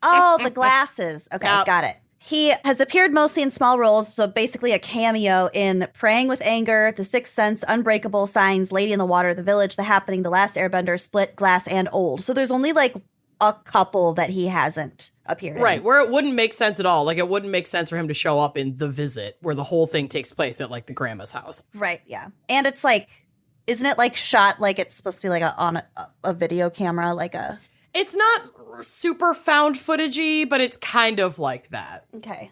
Oh, the glasses. Okay, got it. He has appeared mostly in small roles, so basically a cameo in Praying with Anger, The Sixth Sense, Unbreakable, Signs, Lady in the Water, The Village, The Happening, The Last Airbender, Split, Glass, and Old. So there's only like a couple that he hasn't appeared in. Right, where it wouldn't make sense at all. Like it wouldn't make sense for him to show up in The Visit, where the whole thing takes place at like the grandma's house. Right, yeah. And it's like, isn't it like shot like it's supposed to be like on a video camera, like a... It's not super found footagey, but it's kind of like that. Okay.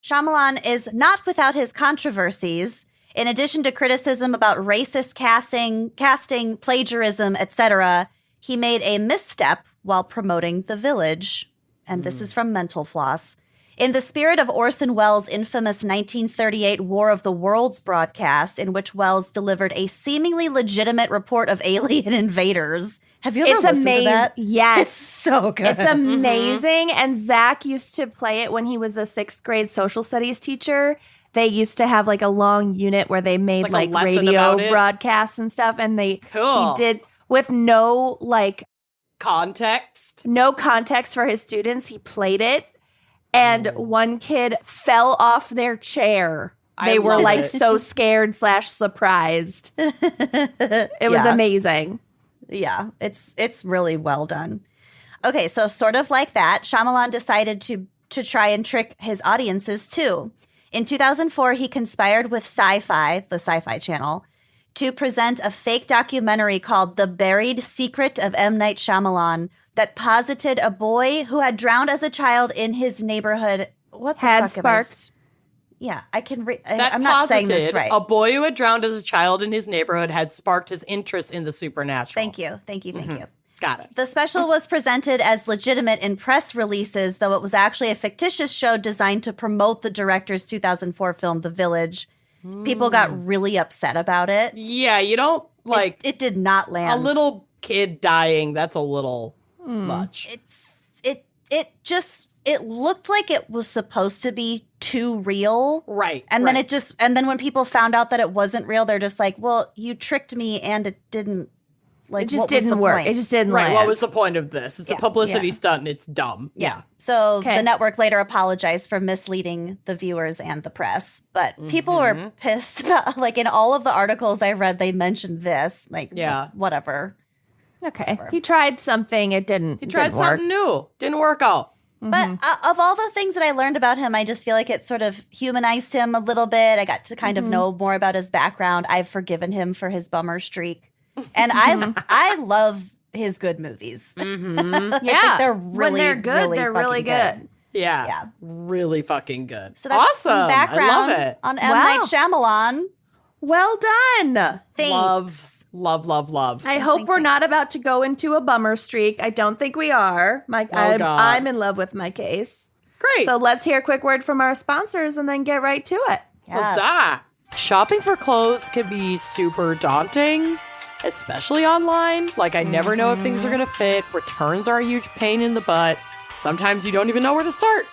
Shyamalan is not without his controversies. In addition to criticism about racist casting, plagiarism, etc., he made a misstep while promoting The Village. And this is from Mental Floss. In the spirit of Orson Welles' infamous 1938 War of the Worlds broadcast, in which Welles delivered a seemingly legitimate report of alien invaders. Have you ever listened to that? Yes. It's so good. It's amazing. And Zach used to play it when he was a 6th grade social studies teacher. They used to have like a long unit where they made like radio broadcasts and stuff. And he did with no context for his students. He played it. And one kid fell off their chair. They were like so scared / surprised. It was amazing. Yeah, it's really well done. Okay, so sort of like that, Shyamalan decided to try and trick his audiences too. In 2004, he conspired with Sci-Fi, the Sci-Fi Channel, to present a fake documentary called The Buried Secret of M. Night Shyamalan that posited a boy who had drowned as a child in his neighborhood. What the had fuck sparked. Yeah, I can read. I'm not saying this right. A boy who had drowned as a child in his neighborhood had sparked his interest in the supernatural. Thank you. Got it. The special was presented as legitimate in press releases, though it was actually a fictitious show designed to promote the director's 2004 film, The Village. People got really upset about it. Yeah, you don't like It did not land. a little kid dying. That's a little much. It looked like it was supposed to be too real. Right. And then then when people found out that it wasn't real, they're just like, well, you tricked me and it didn't. Like, It just what was didn't the work. point? It just didn't Right. land. What was the point of this? It's a publicity stunt and it's dumb. Yeah. So Okay. the network later apologized for misleading the viewers and the press. But people were pissed about, like, in all of the articles I read, they mentioned this. Like, whatever. Okay. He tried something. It didn't. He tried didn't work. something new. Didn't work out. But of all the things that I learned about him, I just feel like it sort of humanized him a little bit. I got to kind of know more about his background. I've forgiven him for his bummer streak. And I love his good movies. Yeah. they're when really, they're good, really they're really fucking good. Yeah. Yeah. Really fucking good. So that's awesome. some background I love it. on M. Wow. Night Shyamalan. Well done. Thanks. Love. I hope we're not about to go into a bummer streak. I don't think we are. God. I'm in love with my case. Great. So let's hear a quick word from our sponsors and then get right to it. Let's die. Shopping for clothes can be super daunting, especially online. Like, I never know if things are going to fit. Returns are a huge pain in the butt. Sometimes you don't even know where to start.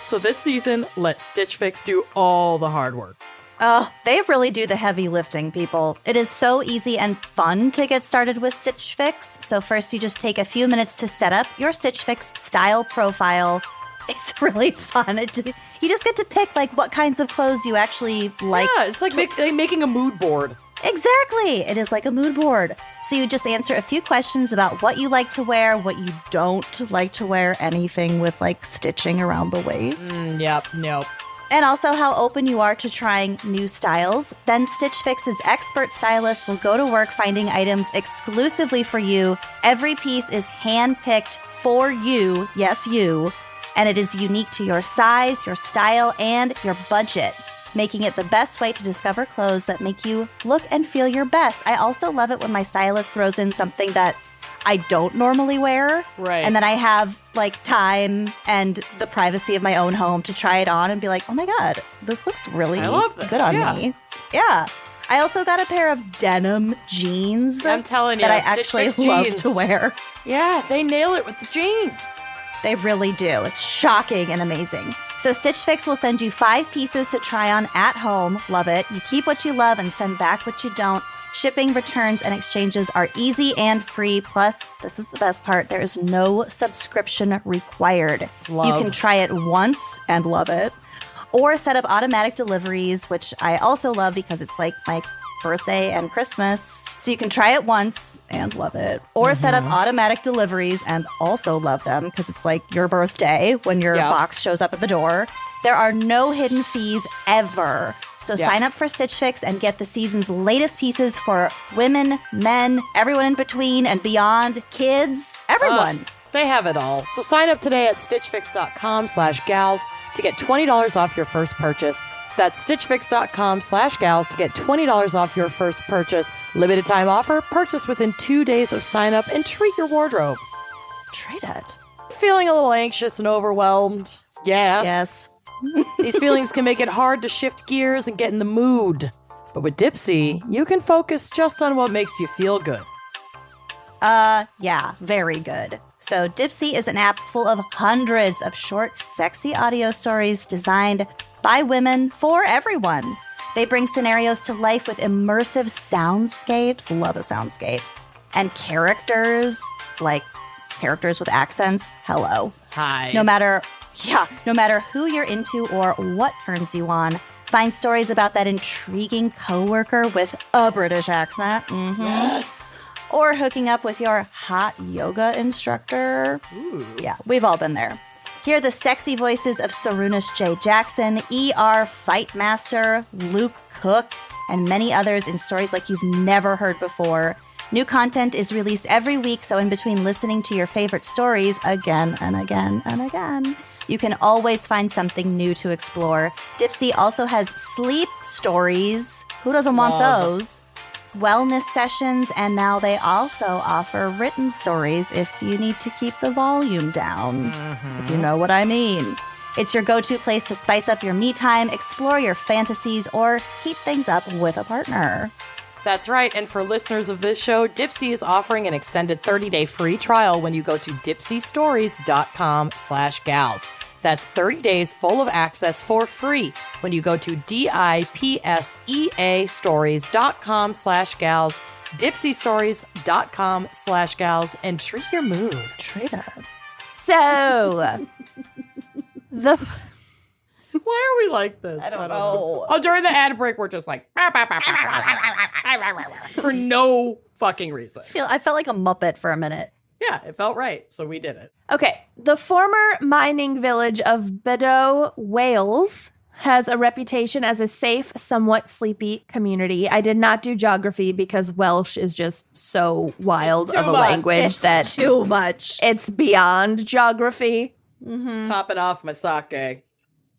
So this season, let Stitch Fix do all the hard work. Oh, they really do the heavy lifting, people. It is so easy and fun to get started with Stitch Fix. So first, you just take a few minutes to set up your Stitch Fix style profile. It's really fun. You just get to pick like what kinds of clothes you actually like. Yeah, it's like making a mood board. Exactly. It is like a mood board. So you just answer a few questions about what you like to wear, what you don't like to wear, anything with like stitching around the waist. Yep, nope. And also how open you are to trying new styles. Then Stitch Fix's expert stylists will go to work finding items exclusively for you. Every piece is handpicked for you, yes, you, and it is unique to your size, your style, and your budget, making it the best way to discover clothes that make you look and feel your best. I also love it when my stylist throws in something that I don't normally wear. Right. And then I have like time and the privacy of my own home to try it on and be like, oh my God, this looks really I love this, good on yeah. me. Yeah. I also got a pair of denim jeans I'm telling you, that I Stitch actually Fix love jeans. to wear. Yeah, they nail it with the jeans. They really do. It's shocking and amazing. So Stitch Fix will send you 5 pieces to try on at home. Love it. You keep what you love and send back what you don't. Shipping, returns, and exchanges are easy and free. Plus, this is the best part, there is no subscription required. Love. You can try it once and love it, or set up automatic deliveries, which I also love because it's like my birthday and Christmas. So you can try it once and love it, or set up automatic deliveries and also love them because it's like your birthday when your Yep. box shows up at the door. There are no hidden fees ever. So sign up for Stitch Fix and get the season's latest pieces for women, men, everyone in between and beyond, kids, everyone. They have it all. So sign up today at stitchfix.com/gals to get $20 off your first purchase. That's stitchfix.com/gals to get $20 off your first purchase. Limited time offer. Purchase within 2 days of sign up and treat your wardrobe. Trade it. Feeling a little anxious and overwhelmed? Yes. Yes. These feelings can make it hard to shift gears and get in the mood. But with Dipsy, you can focus just on what makes you feel good. Yeah, very good. So Dipsy is an app full of hundreds of short, sexy audio stories designed by women for everyone. They bring scenarios to life with immersive soundscapes, love a soundscape, and characters, like characters with accents, hello. Hi. No matter who you're into or what turns you on, find stories about that intriguing coworker with a British accent. Yes. Or hooking up with your hot yoga instructor. Ooh. Yeah, we've all been there. Hear the sexy voices of Sarunas J. Jackson, ER Fightmaster, Luke Cook, and many others in stories like you've never heard before. New content is released every week, so in between listening to your favorite stories again and again and again, you can always find something new to explore. Dipsy also has sleep stories. Who doesn't want Love. those? wellness sessions, and now they also offer written stories if you need to keep the volume down, if you know what I mean. It's your go-to place to spice up your me time, explore your fantasies, or heat things up with a partner. That's right. And for listeners of this show, Dipsea is offering an extended 30-day free trial when you go to dipseastories.com/gals. That's 30 days full of access for free when you go to DIPSEA stories.com/gals, dipseastories.com/gals, and treat your mood. Straight up. So, Why are we like this? I don't know. Oh, during the ad break, we're just like for no fucking reason. I felt like a Muppet for a minute. Yeah, it felt right, so we did it. okay, the former mining village of Bedow, Wales, has a reputation as a safe, somewhat sleepy community. I did not do geography because Welsh is just so wild of a language that Too much. it's beyond geography. Top it off my sake.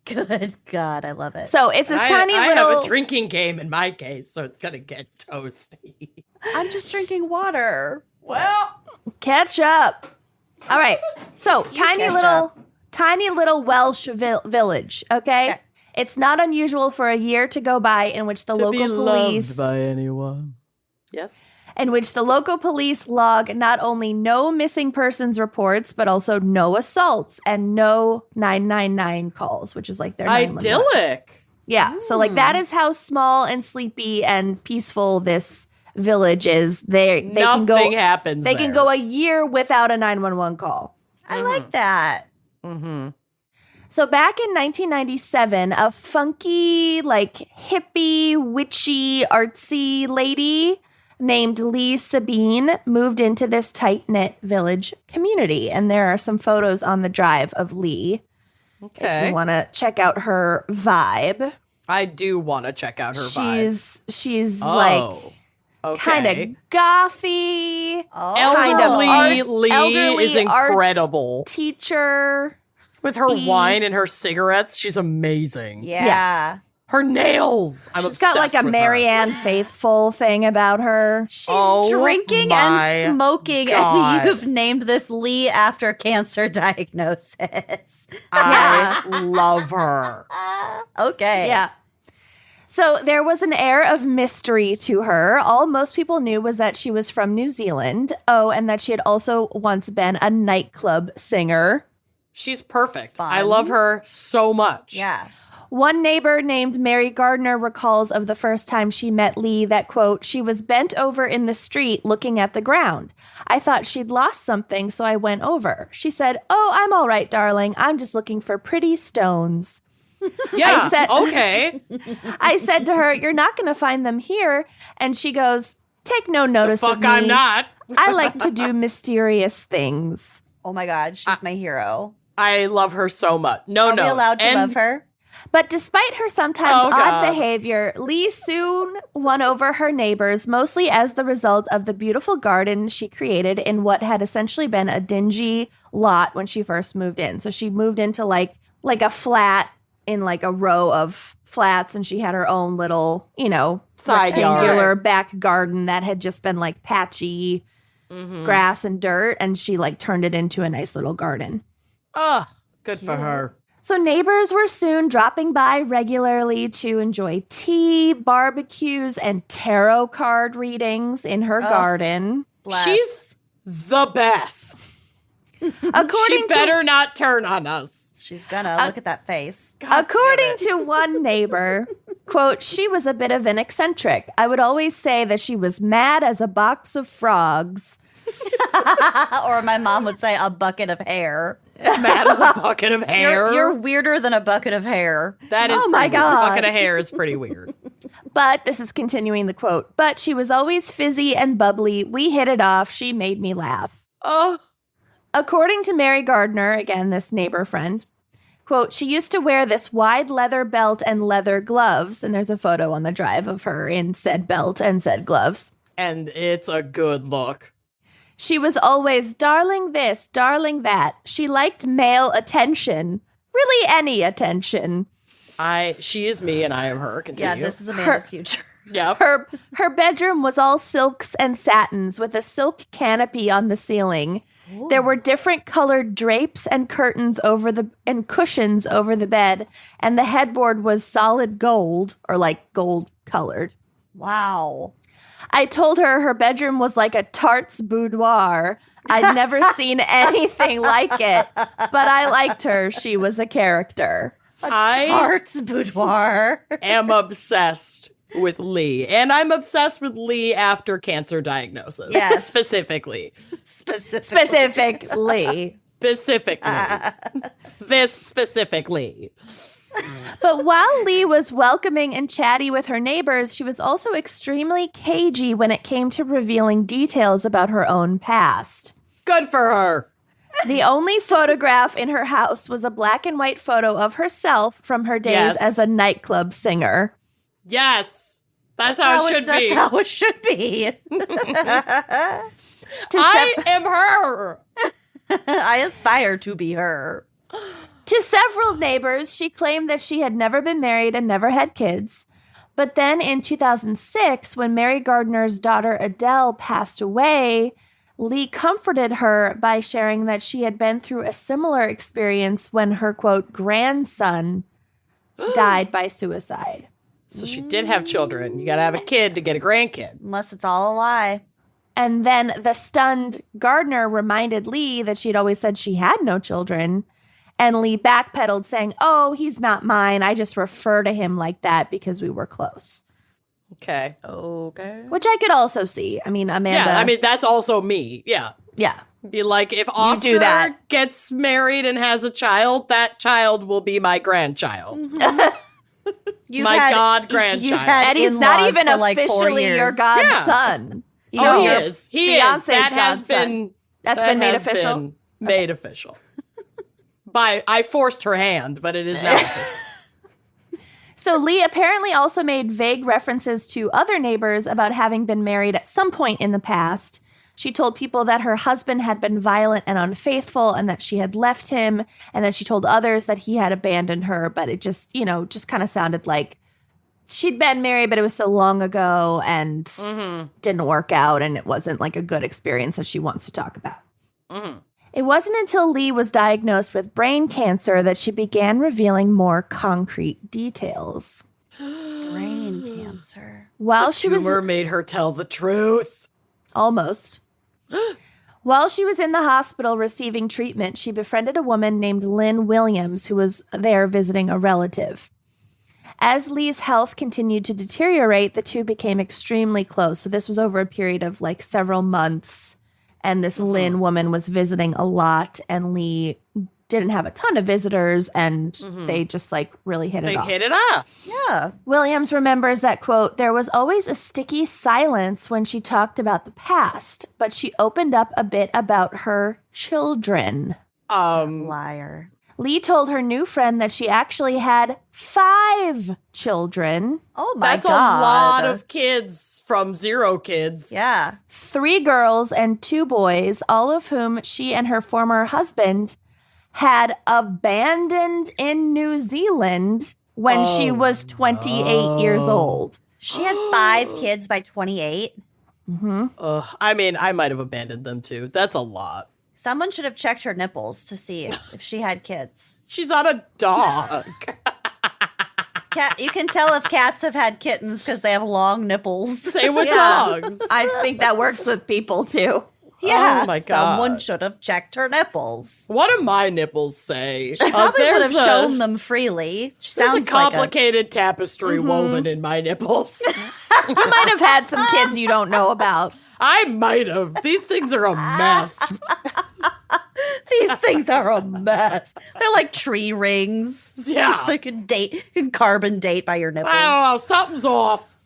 Good God, I love it. So it's this I tiny little. have a drinking game in my case, so it's gonna get toasty. I'm just drinking water. Well, Catch up. All right. So tiny catch little Welsh village. Okay? It's not unusual for a year to go by in which the local police by anyone. Yes. in which the local police log not only no missing persons reports, but also no assaults and no 999 calls, which is like their 911. Idyllic. Yeah. So like that is how small and sleepy and peaceful this village is. They can go Nothing happens. They can go a year without a 911 call. I like that. So back in 1997, a funky, like hippie, witchy, artsy lady named Lee Sabine moved into this tight-knit village community. And there are some photos on the drive of Lee. If Okay. you want to check out her vibe. I do want to check out her vibe. She's like kind of gothy. Elderly Lee elderly is incredible. arts teacher. With her wine and her cigarettes, she's amazing. Yeah. Her nails. I'm She's got like obsessed a with her. Marianne Faithfull thing about her. She's Oh drinking my and smoking, God. and you've named this Lee after cancer diagnosis. I love her. Okay. Yeah. So there was an air of mystery to her. All most people knew was that she was from New Zealand. Oh, and that she had also once been a nightclub singer. She's perfect. I love her so much. Yeah. One neighbor named Mary Gardner recalls of the first time she met Lee that, quote, she was bent over in the street looking at the ground. I thought she'd lost something, so I went over. She said, oh, I'm all right, darling. I'm just looking for pretty stones. Yeah. okay. I said to her, you're not going to find them here. And she goes, take no notice of me. I'm not. I like to do mysterious things. Oh my God, she's my hero. I love her so much. No, Are we allowed to love her? But despite her sometimes Oh, God. odd behavior, Lee soon won over her neighbors, mostly as the result of the beautiful garden she created in what had essentially been a dingy lot when she first moved in. So she moved into like a flat in like a row of flats, and she had her own little, Side rectangular yard. back garden that had just been like patchy grass and dirt, and she like turned it into a nice little garden. Oh, good for her. So neighbors were soon dropping by regularly to enjoy tea, barbecues, and tarot card readings in her garden. Bless. She's the best. According She better not turn on us. She's gonna look at that face. According to one neighbor, quote, she was a bit of an eccentric. I would always say that she was mad as a box of frogs. Or my mom would say a bucket of hair. Mad as a bucket of hair. You're weirder than a bucket of hair. That is Oh my pretty weird. God. A bucket of hair is pretty weird. But this is continuing the quote. But she was always fizzy and bubbly. We hit it off. She made me laugh. Oh, According to Mary Gardner, again, this neighbor friend, quote, she used to wear this wide leather belt and leather gloves. And there's a photo on the drive of her in said belt and said gloves. and it's a good look. She was always darling this, darling that. She liked male attention. Really any attention. She is me and I am her. Continue. Yeah, this is Amanda's future. Yep. Her bedroom was all silks and satins with a silk canopy on the ceiling. Ooh. There were different colored drapes and curtains and cushions over the bed, and the headboard was solid gold, or like gold colored. Wow. I told her bedroom was like a tart's boudoir. I'd never seen anything like it, but I liked her. She was a character. Tart's boudoir. Am obsessed with Lee. And I'm obsessed with Lee after cancer diagnosis. Yes. Specifically. Specifically. This specifically. But while Lee was welcoming and chatty with her neighbors, she was also extremely cagey when it came to revealing details about her own past. Good for her. The only photograph in her house was a black and white photo of herself from her days as a nightclub singer. Yes. That's how it should be. That's how it should be. I am her. I aspire to be her. To several neighbors, she claimed that she had never been married and never had kids. But then in 2006, when Mary Gardner's daughter Adele passed away, Lee comforted her by sharing that she had been through a similar experience when her, quote, grandson died by suicide. So she did have children. You got to have a kid to get a grandkid. Unless it's all a lie. And then the stunned Gardner reminded Lee that she'd always said she had no children. And Lee backpedaled, saying, "Oh, he's not mine. I just refer to him like that because we were close." Okay. Which I could also see. I mean, Amanda. Yeah, I mean, that's also me. Yeah. Yeah. Be like, if Oscar gets married and has a child, that child will be my grandchild. God grandchild. And he's not even officially your godson. He is. He is. That has been made official? Made official. I forced her hand, but it is now official. So Lee apparently also made vague references to other neighbors about having been married at some point in the past. She told people that her husband had been violent and unfaithful and that she had left him, and then she told others that he had abandoned her, but it just kind of sounded like she'd been married, but it was so long ago and didn't work out, and it wasn't like a good experience that she wants to talk about. Mm-hmm. It wasn't until Lee was diagnosed with brain cancer that she began revealing more concrete details. Brain cancer. The tumor made her tell the truth. Almost. While she was in the hospital receiving treatment, she befriended a woman named Lynn Williams, who was there visiting a relative. As Lee's health continued to deteriorate, the two became extremely close. So this was over a period of like several months. And this Lynn woman was visiting a lot, and Lee didn't have a ton of visitors, and they just like really hit it off. They hit it up. Yeah. Williams remembers that, quote, "There was always a sticky silence when she talked about the past, but she opened up a bit about her children." Liar. Lee told her new friend that she actually had 5 children. Oh my God. That's a lot of kids from 0 kids. Yeah. 3 girls and 2 boys, all of whom she and her former husband had abandoned in New Zealand when she was 28 years old. She had 5 kids by 28. I mean, I might have abandoned them too. That's a lot. Someone should have checked her nipples to see if she had kids. She's not a dog. You can tell if cats have had kittens because they have long nipples. Same with dogs. I think that works with people too. Yeah. Oh my God. Someone should have checked her nipples. What do my nipples say? She probably would have shown them freely. There's a complicated tapestry woven in my nipples. You might have had some kids you don't know about. I might have. These things are a mess. These things are a mess. They're like tree rings. Yeah. They can carbon date by your nipples. I don't know. Something's off.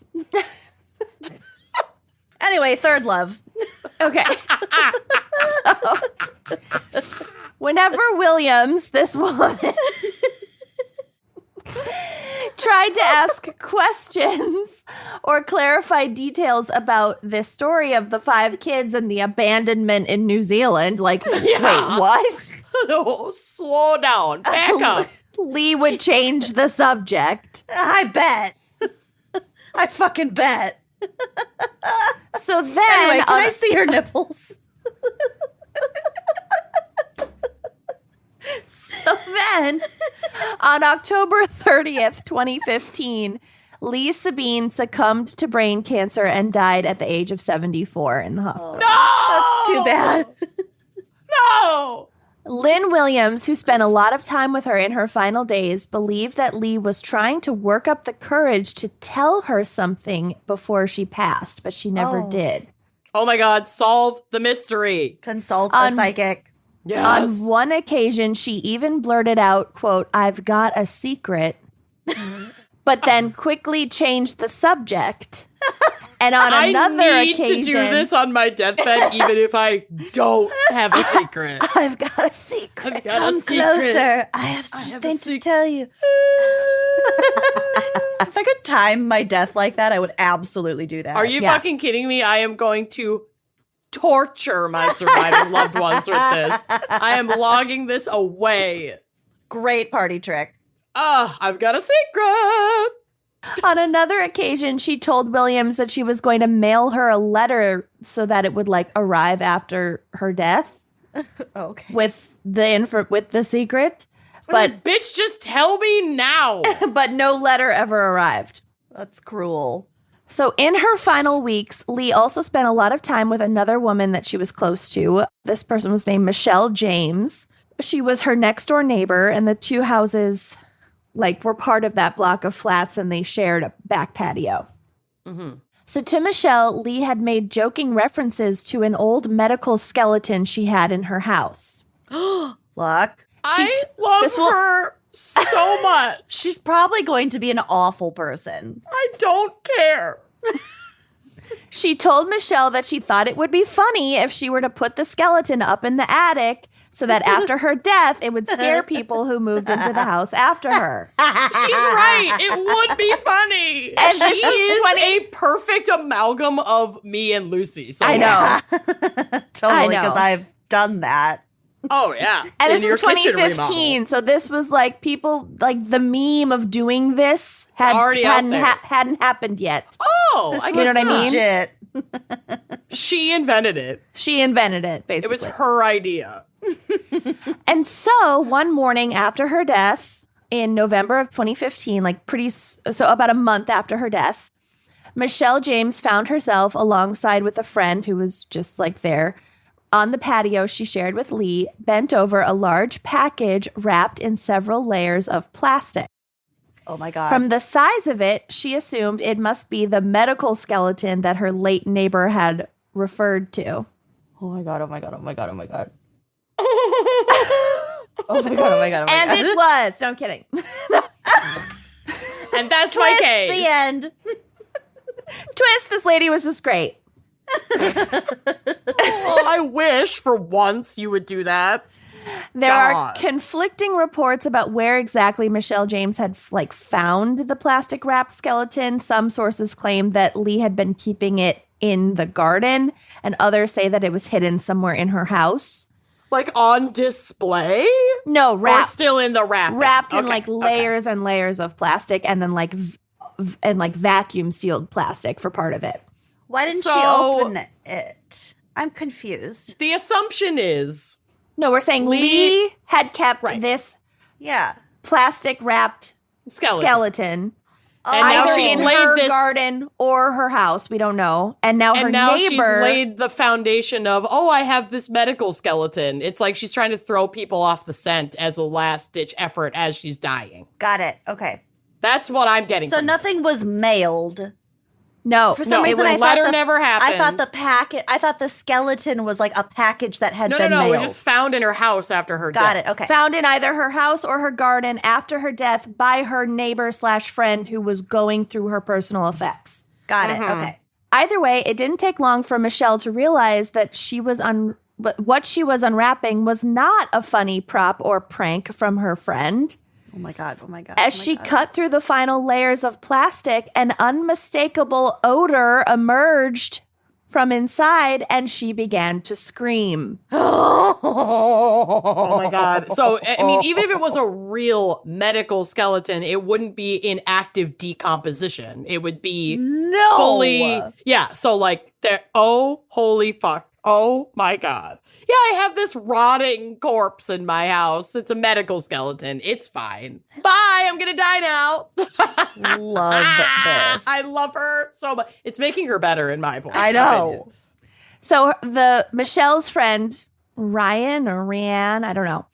Anyway, third love. Okay. Whenever Williams, this woman, tried to ask questions or clarify details about this story of the 5 kids and the abandonment in New Zealand, like, wait, what? Oh, slow down. Back up. Lee would change the subject. I bet. I fucking bet. So then, Anyway, can I see her nipples? So then, on October 30th, 2015, Lee Sabine succumbed to brain cancer and died at the age of 74 in the hospital. That's too bad. No! Lynn Williams, who spent a lot of time with her in her final days, believed that Lee was trying to work up the courage to tell her something before she passed, but she never did. Oh my God, solve the mystery. Consult a psychic. Yes. On one occasion, she even blurted out, quote, "I've got a secret," but then quickly changed the subject. And on another I need occasion, to do this on my deathbed, even if I don't have a secret. I've got a secret. I've got Come a secret. closer. I have something to tell you. If I could time my death like that, I would absolutely do that. Are you fucking kidding me? I am going to torture my surviving loved ones with this. I am logging this away. Great party trick. I've got a secret. On another occasion, she told Williams that she was going to mail her a letter so that it would like arrive after her death Okay. with the secret. But Bitch, just tell me now. but no letter ever arrived. That's cruel. So in her final weeks, Lee also spent a lot of time with another woman that she was close to. This person was named Michelle James. She was her next door neighbor, and the two houses were part of that block of flats, and they shared a back patio. Mm-hmm. So to Michelle, Lee had made joking references to an old medical skeleton she had in her house. Luck. I love her so much. She's probably going to be an awful person. I don't care. She told Michelle that she thought it would be funny if she were to put the skeleton up in the attic so that after her death, it would scare people who moved into the house after her. She's right. It would be funny. And She this is is a perfect amalgam of me and Lucy. So I know. Totally, know. because I've done that. Oh, yeah. And In this your was kitchen 2015, remodel. so this was like people, like the meme of doing this Already out there. hadn't happened yet. Oh, I You know guess what I mean? Legit. She invented it. She invented it, It basically. was her idea. And so one morning after her death in November of 2015, so about a month after her death, Michelle James found herself alongside with a friend who was just there on the patio she shared with Lee, bent over a large package wrapped in several layers of plastic. Oh my God. From the size of it, she assumed it must be the medical skeleton that her late neighbor had referred to. Oh my God, oh my God, oh my God, oh my God. Oh my God, oh my God, oh my And God. it was. No, I'm kidding. And that's my case. The end. Twist, this lady was just great. Well, I wish for once you would do that. There are God. conflicting reports about where exactly Michelle James had found the plastic wrapped skeleton. Some sources claim that Lee had been keeping it in the garden, and others say that it was hidden somewhere in her house. Like on display? No, Or wrapped. still in the wrapping? Wrapped in Okay, layers and layers of plastic, and then vacuum sealed plastic for part of it. Why didn't she So- open it? I'm confused. The assumption is No, we're saying Lee had kept this Yeah. plastic wrapped skeleton. And now Either she's in laid her this garden or her house. We don't know. And now her and now neighbor. she's laid the foundation of, I have this medical skeleton. It's like she's trying to throw people off the scent as a last ditch effort as she's dying. Got it. Okay. That's what I'm getting. So from nothing this. was mailed. No. For some No, it reason, was I thought letter never happened. I thought the packet. I thought the skeleton was like a package that had No, been it mailed. was just found in her house after her Got death. it. Okay. Found in either her house or her garden after her death by her neighbor/friend who was going through her personal effects. Got it. Okay. Either way, it didn't take long for Michelle to realize that what she was unwrapping was not a funny prop or prank from her friend. Oh my God. Oh my God. As oh my she God. cut through the final layers of plastic, an unmistakable odor emerged from inside, and she began to scream. Oh my God. So, I mean, even if it was a real medical skeleton, it wouldn't be in active decomposition. It would be fully. Yeah. So, like, oh, holy fuck. Oh my God. Yeah, I have this rotting corpse in my house. It's a medical skeleton. It's fine. Bye. I'm going to die now. Love this. I love her so much. It's making her better in my point. I know. So Michelle's friend, Ryan or Rianne, I don't know,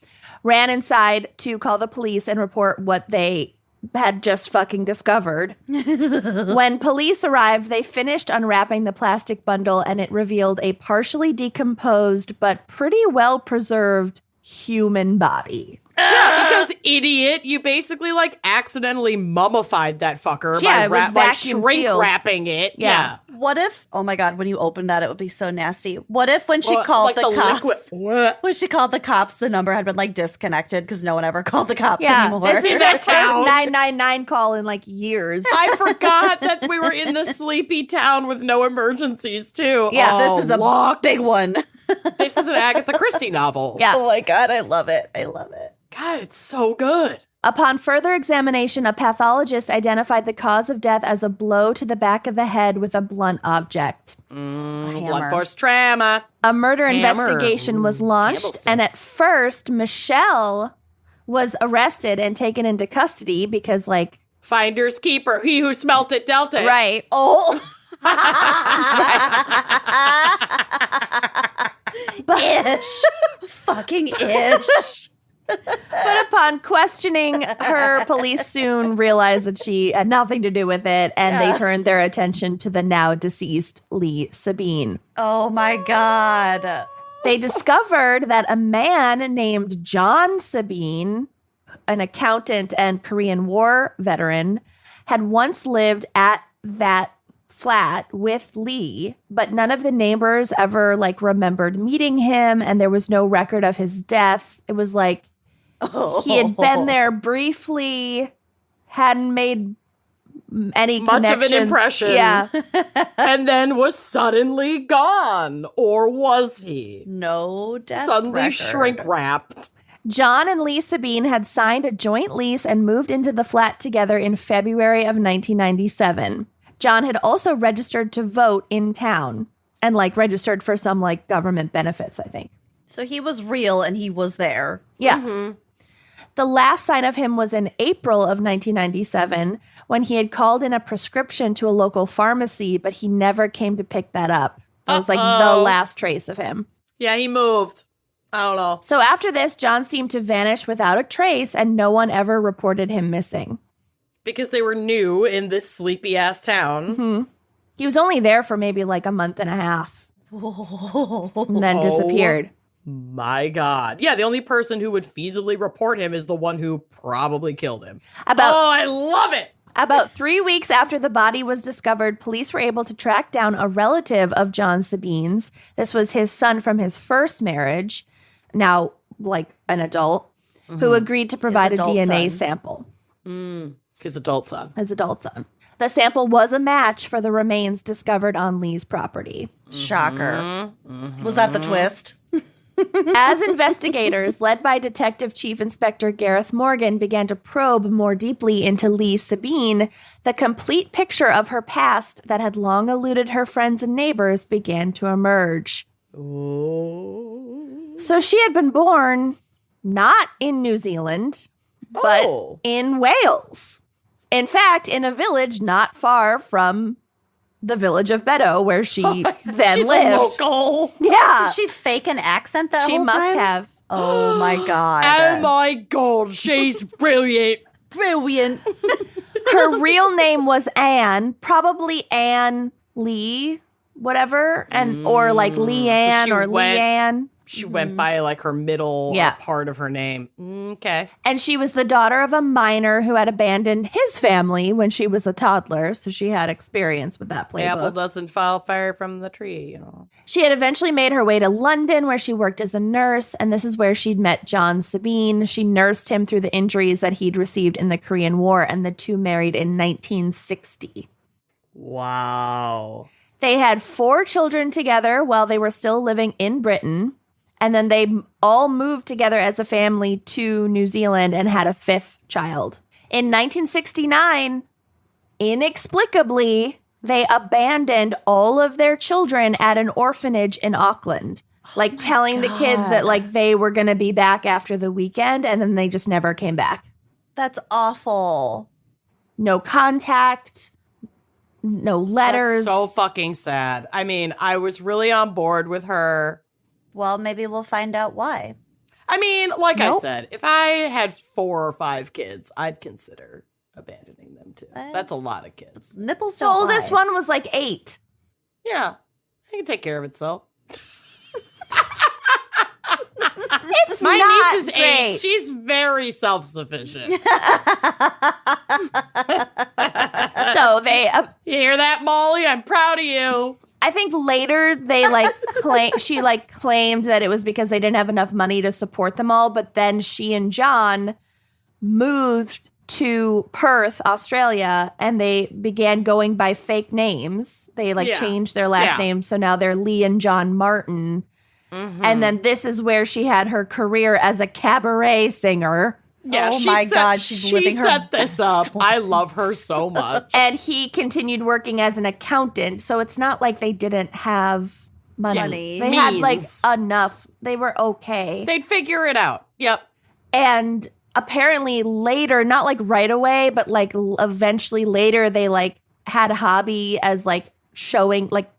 ran inside to call the police and report what they had just fucking discovered. When police arrived, they finished unwrapping the plastic bundle, and it revealed a partially decomposed but pretty well preserved human body. Yeah, because idiot, you basically like accidentally mummified that fucker Yeah, by it was vacuum shrink sealed. wrapping it. Yeah. What if, oh my God, when you open that, it would be so nasty. What if when she called like the cops, liquid. when she called the cops, the number had been like disconnected because no one ever called the cops anymore? This is In their that town. first 999 call in like years. I forgot that we were in the sleepy town with no emergencies, too. Yeah, This is a big one. This is an Agatha Christie novel. Yeah. Oh my God, I love it. I love it. God, it's so good. Upon further examination, a pathologist identified the cause of death as a blow to the back of the head with a blunt object. Blunt force trauma. A murder Hammer. investigation was launched, Campbell's. and at first, Michelle was arrested and taken into custody because, like, Finder's keeper. He who smelt it dealt it. right. Oh. Ish. Fucking ish. But upon questioning her, police soon realized that she had nothing to do with it, and they turned their attention to the now deceased Lee Sabine. Oh my God. They discovered that a man named John Sabine, an accountant and Korean War veteran, had once lived at that flat with Lee, but none of the neighbors ever like remembered meeting him, and there was no record of his death. It was like he had been there briefly, hadn't made any Much of an connections. impression. Yeah. And then was suddenly gone. Or was he? No death Suddenly record. shrink wrapped. John and Lee Sabine had signed a joint lease and moved into the flat together in February of 1997. John had also registered to vote in town and like registered for some like government benefits, I think. So he was real and he was there. Yeah. The last sign of him was in April of 1997 when he had called in a prescription to a local pharmacy, but he never came to pick that up. That was like the last trace of him. Yeah, he moved. I don't know. So after this, John seemed to vanish without a trace, and no one ever reported him missing. Because they were new in this sleepy ass town. He was only there for maybe like a month and a half and then disappeared. My God. Yeah, the only person who would feasibly report him is the one who probably killed him. About I love it. About 3 weeks after the body was discovered, police were able to track down a relative of John Sabine's. This was his son from his first marriage, now like an adult, who agreed to provide a adult DNA son. sample. His adult son. His adult son. The sample was a match for the remains discovered on Lee's property. Shocker. Was that the twist? As investigators, led by Detective Chief Inspector Gareth Morgan, began to probe more deeply into Lee Sabine, the complete picture of her past that had long eluded her friends and neighbors began to emerge. So she had been born not in New Zealand, but in Wales. In fact, in a village not far from the village of Beddoe, where she then She's lived. a local. Yeah. Did she fake an accent that She whole must time? have. Oh my God. Oh my God, she's brilliant. Brilliant. Her real name was Anne, probably Anne Lee, whatever, and or like Leanne she or went- Leanne. She went by like her middle Yeah. part of her name. Okay. And she was the daughter of a miner who had abandoned his family when she was a toddler, so she had experience with that The apple playbook. doesn't fall far from the tree, you know. She had eventually made her way to London, where she worked as a nurse, and this is where she'd met John Sabine. She nursed him through the injuries that he'd received in the Korean War, and the two married in 1960. Wow. They had 4 children together while they were still living in Britain. And then they all moved together as a family to New Zealand and had a 5th child. In 1969, inexplicably, they abandoned all of their children at an orphanage in Auckland. Like telling the kids that like they were going to be back after the weekend, and then they just never came back. That's awful. No contact, no letters. That's so fucking sad. I mean, I was really on board with her. Well, maybe we'll find out why. I mean, like I Nope. said, if I had 4 or 5 kids, I'd consider abandoning them too. That's a lot of kids. Nipples The don't oldest lie. one was like 8. Yeah, it can take care of itself. It's My not niece is great. 8. She's very self-sufficient. So they, You hear that, Molly? I'm proud of you. I think later they like she like claimed that it was because they didn't have enough money to support them all. But then she and John moved to Perth, Australia, and they began going by fake names. They like Yeah. changed their last Yeah. names. So now they're Lee and John Martin. And then this is where she had her career as a cabaret singer. Yeah, Oh she my set- God, she's living her set this up. I love her so much. And he continued working as an accountant. So it's not like they didn't have money. Money. They had like Means. enough. They were okay. They'd figure it out. Yep. And apparently later, not like right away, but like eventually later, they like had a hobby as like showing, like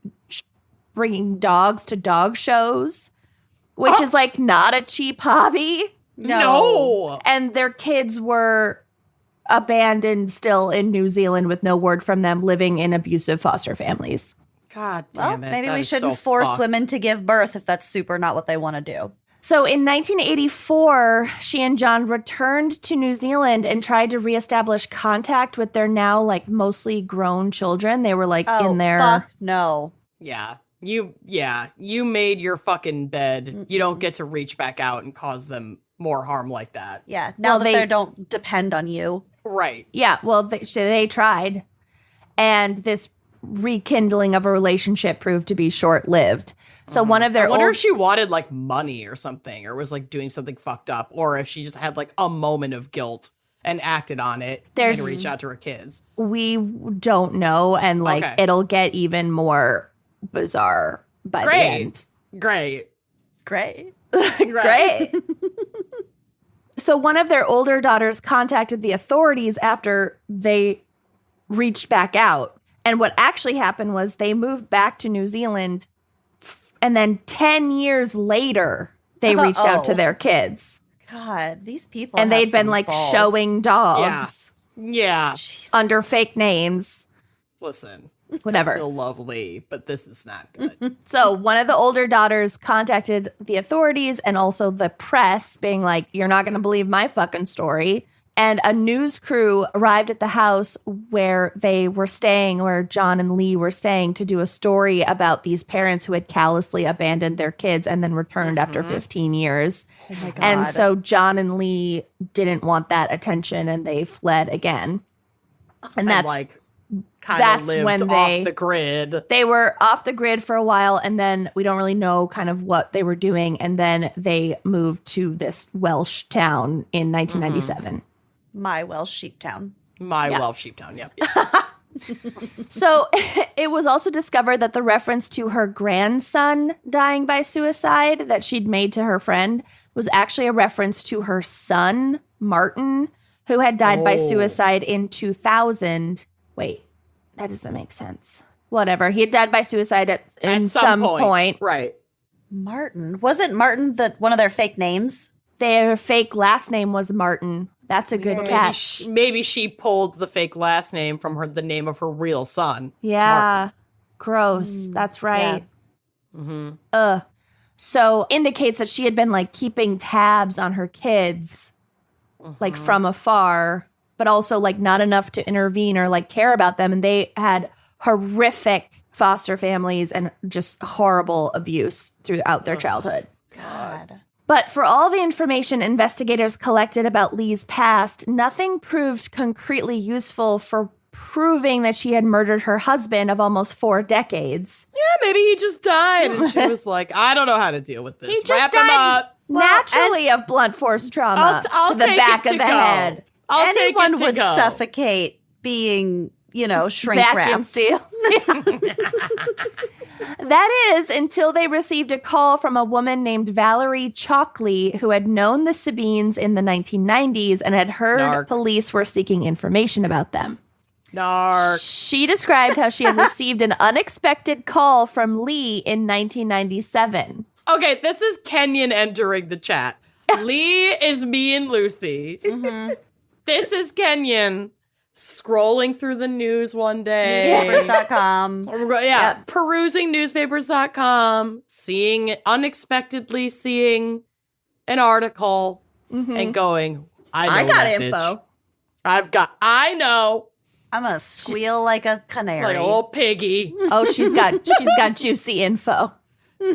bringing dogs to dog shows, which is like not a cheap hobby. No. And their kids were abandoned still in New Zealand with no word from them, living in abusive foster families. God Well, damn it. maybe That we is shouldn't so force fucked. women to give birth if that's super not what they want to do. So in 1984, she and John returned to New Zealand and tried to reestablish contact with their now like mostly grown children. They were like in their Fuck no. Yeah. You made your fucking bed. You don't get to reach back out and cause them more harm like that. Yeah. Now Well, that they- they don't depend on you. Right. Yeah, well, they tried. And this rekindling of a relationship proved to be short-lived. So one of their I wonder old if she wanted like money or something, or was like doing something fucked up, or if she just had like a moment of guilt and acted on it There's- and reached out to her kids. we don't know, and like Okay. it'll get even more bizarre by the end. Great. Great. Great. So one of their older daughters contacted the authorities after they reached back out. And what actually happened was they moved back to New Zealand, and then 10 years later, they reached out to their kids. God, these people. And have they'd been some like balls. showing dogs Yeah. under fake names, Listen. whatever. Still lovely, but this is not good. So one of the older daughters contacted the authorities and also the press, being like, you're not going to believe my fucking story. And a news crew arrived at the house where they were staying, where John and Lee were staying, to do a story about these parents who had callously abandoned their kids and then returned after 15 years. Oh my God. And so John and Lee didn't want that attention and they fled again. And that's like kind that's of lived when off they- the grid. they were off the grid for a while, and then we don't really know kind of what they were doing. And then they moved to this Welsh town in 1997. My Welsh sheep town. My Yeah. Welsh Sheeptown. Yep. So it was also discovered that the reference to her grandson dying by suicide that she'd made to her friend was actually a reference to her son, Martin, who had died by suicide in 2000. Wait, that doesn't make sense. Whatever. He had died by suicide at some point. Right. Martin. Wasn't Martin one of their fake names? Their fake last name was Martin. That's a good Maybe catch. maybe she pulled the fake last name from the name of her real son. Yeah. Gross. That's right. So indicates that she had been like keeping tabs on her kids, like from afar, but also like not enough to intervene or like care about them. And they had horrific foster families and just horrible abuse throughout their childhood. God. But for all the information investigators collected about Lee's past, nothing proved concretely useful for proving that she had murdered her husband of almost 4 decades. Yeah, maybe he just died. And she was like, I don't know how to deal with this. He just Wrap him died up. naturally of blunt force trauma I'll to the take back it of to the go. head. I'll take Anyone it to would go. suffocate being, shrink Vacuum wrapped. seal. That is until they received a call from a woman named Valerie Chalkley who had known the Sabines in the 1990s and had heard Narc. police were seeking information about them. Narc. She described how she had received an unexpected call from Lee in 1997. Okay, this is Kenyon entering the chat. Lee is me and Lucy. Mm-hmm. This is Kenyon scrolling through the news one day. Newspapers.com. Perusing newspapers.com, unexpectedly seeing an article and going, I got got info. info. I know. I'm going to squeal like a canary. Like a little piggy. Oh, she's got juicy info.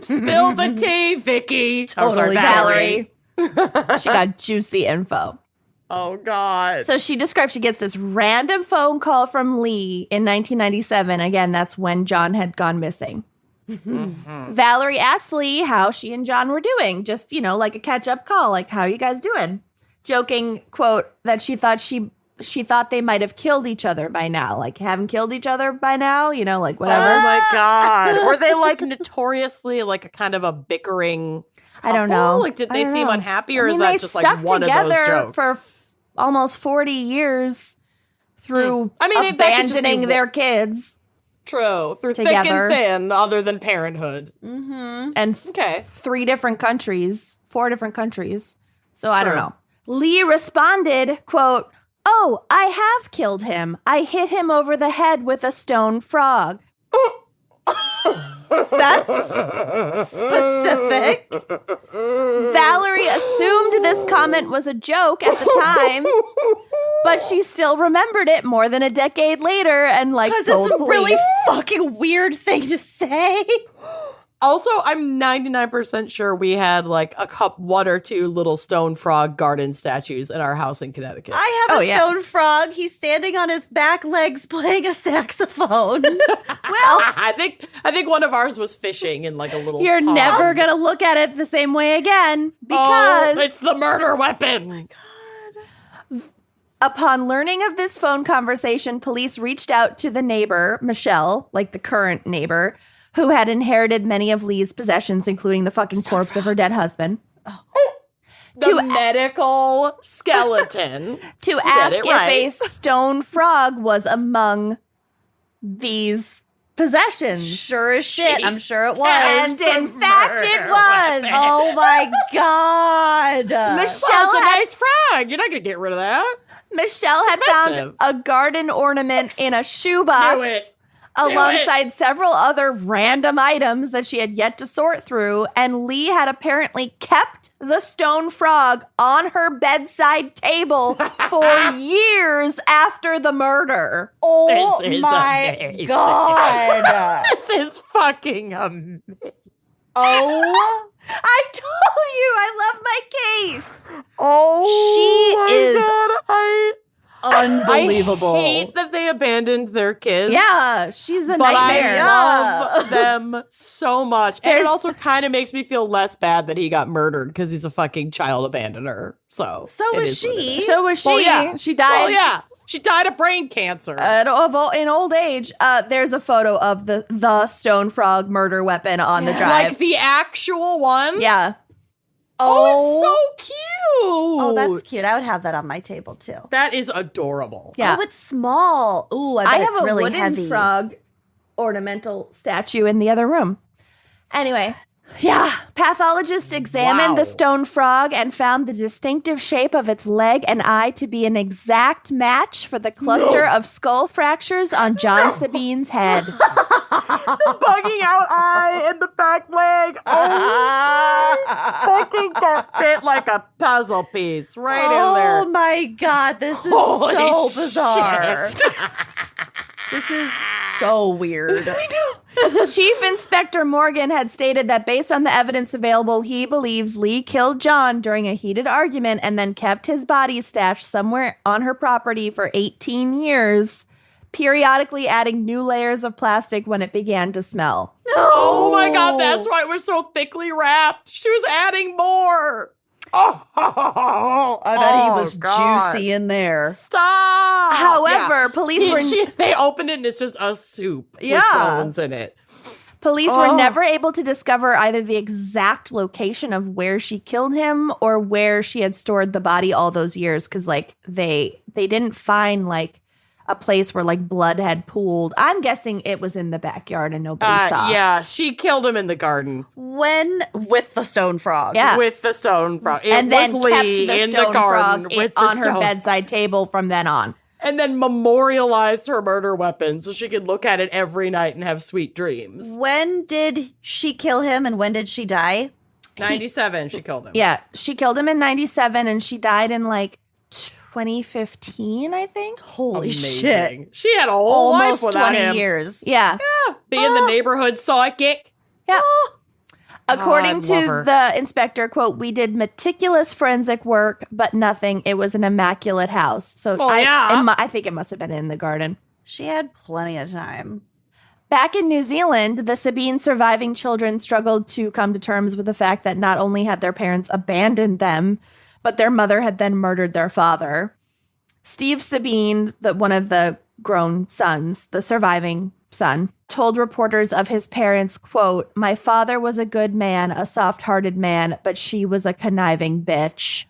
Spill the tea, Vicky. Totally Valerie. She got juicy info. Oh, God. So she described she gets this random phone call from Lee in 1997. Again, that's when John had gone missing. Valerie asked Lee how she and John were doing. Just, like a catch-up call. Like, how are you guys doing? Joking, quote, that she thought they might have killed each other by now. Like, haven't killed each other by now? Like, whatever. Oh, my God. Were they, notoriously, a kind of a bickering couple? I don't know. Did I they don't seem know. unhappy, or I is mean, that they just, stuck one of together those jokes? for almost 40 years through I mean, that could just be abandoning their kids. True. Through Together. thick and thin, other than parenthood. And Okay. 4 different countries. So I don't know. Lee responded, quote, "Oh, I have killed him. I hit him over the head with a stone frog." That's specific. Valerie assumed this comment was a joke at the time, but she still remembered it more than a decade later and Because told it's a really police. fucking weird thing to say. Also, I'm 99% sure we had one or two little stone frog garden statues in our house in Connecticut. I have a stone frog. He's standing on his back legs playing a saxophone. I think one of ours was fishing in a little You're pond. never going to look at it the same way again because it's the murder weapon. upon learning of this phone conversation, police reached out to the neighbor, Michelle, the current neighbor, who had inherited many of Lee's possessions, including the fucking corpse of her dead husband. The medical skeleton. To ask it if right. a stone frog was among these possessions. Sure as shit. I'm sure it was. And in fact, it was. Oh my God. Well, it's Michelle a had, nice frog. You're not going to get rid of that. Michelle had expensive. found a garden ornament in a Knew shoebox it. alongside several other random items that she had yet to sort through. And Lee had apparently kept the stone frog on her bedside table for years after the murder. Oh This is my amazing. God. This is fucking amazing. Oh. I told you I love my case. Oh, She is God. unbelievable. I hate that they abandoned their kids. Yeah, she's a But nightmare. I love them so much. And it There's- also kind of makes me feel less bad that he got murdered because he's a fucking child abandoner. So So it was is what it she. is. So was she. Well, yeah. She died. Well, yeah. She died of brain cancer. In old age. There's a photo of the stone frog murder weapon on the drive. like the actual one? Yeah. Oh, it's so cute. Oh, that's cute. I would have that on my table too. That is adorable. Yeah. Oh, it's small. Ooh, I bet I have it's a really wooden heavy. frog ornamental statue in the other room. Anyway, yeah. Pathologists examined Wow. the stone frog and found the distinctive shape of its leg and eye to be an exact match for the cluster of skull fractures on John Sabine's head. Bugging out eye and the back leg. Fucking that fit like a puzzle piece right in there. Oh my God, this is Holy so bizarre. This is so weird. Chief Inspector Morgan had stated that based on the evidence available, he believes Lee killed John during a heated argument and then kept his body stashed somewhere on her property for 18 years periodically adding new layers of plastic when it began to smell. Oh my God, that's why it was so thickly wrapped. She was adding more. I bet he was juicy in there. Stop. However, police were they opened it and it's just a soup with bones in it. Police were never able to discover either the exact location of where she killed him or where she had stored the body all those years, because like they didn't find like a place where like blood had pooled. I'm guessing it was in the backyard and nobody saw. Yeah, she killed him in the garden. With the stone frog. Yeah. With the stone frog. It and was then Lee kept the in stone the garden frog with the on her stone bedside table from then on. And then memorialized her murder weapon so she could look at it every night and have sweet dreams. When did she kill him and when did she die? 97, she killed him. Yeah, she killed him in 97 and she died in like 2015, I think. Holy Amazing. shit. She had a whole Almost life without 20 him. years. Yeah. Being the neighborhood psychic. Yeah. According I to love her. the inspector, quote, "We did meticulous forensic work, but nothing. It was an immaculate house." So I think it must have been in the garden. She had plenty of time. Back in New Zealand, the Sabine surviving children struggled to come to terms with the fact that not only had their parents abandoned them, but their mother had then murdered their father. Steve Sabine, one of the grown sons, the surviving son, told reporters of his parents, quote, "My father was a good man, a soft-hearted man, but she was a conniving bitch."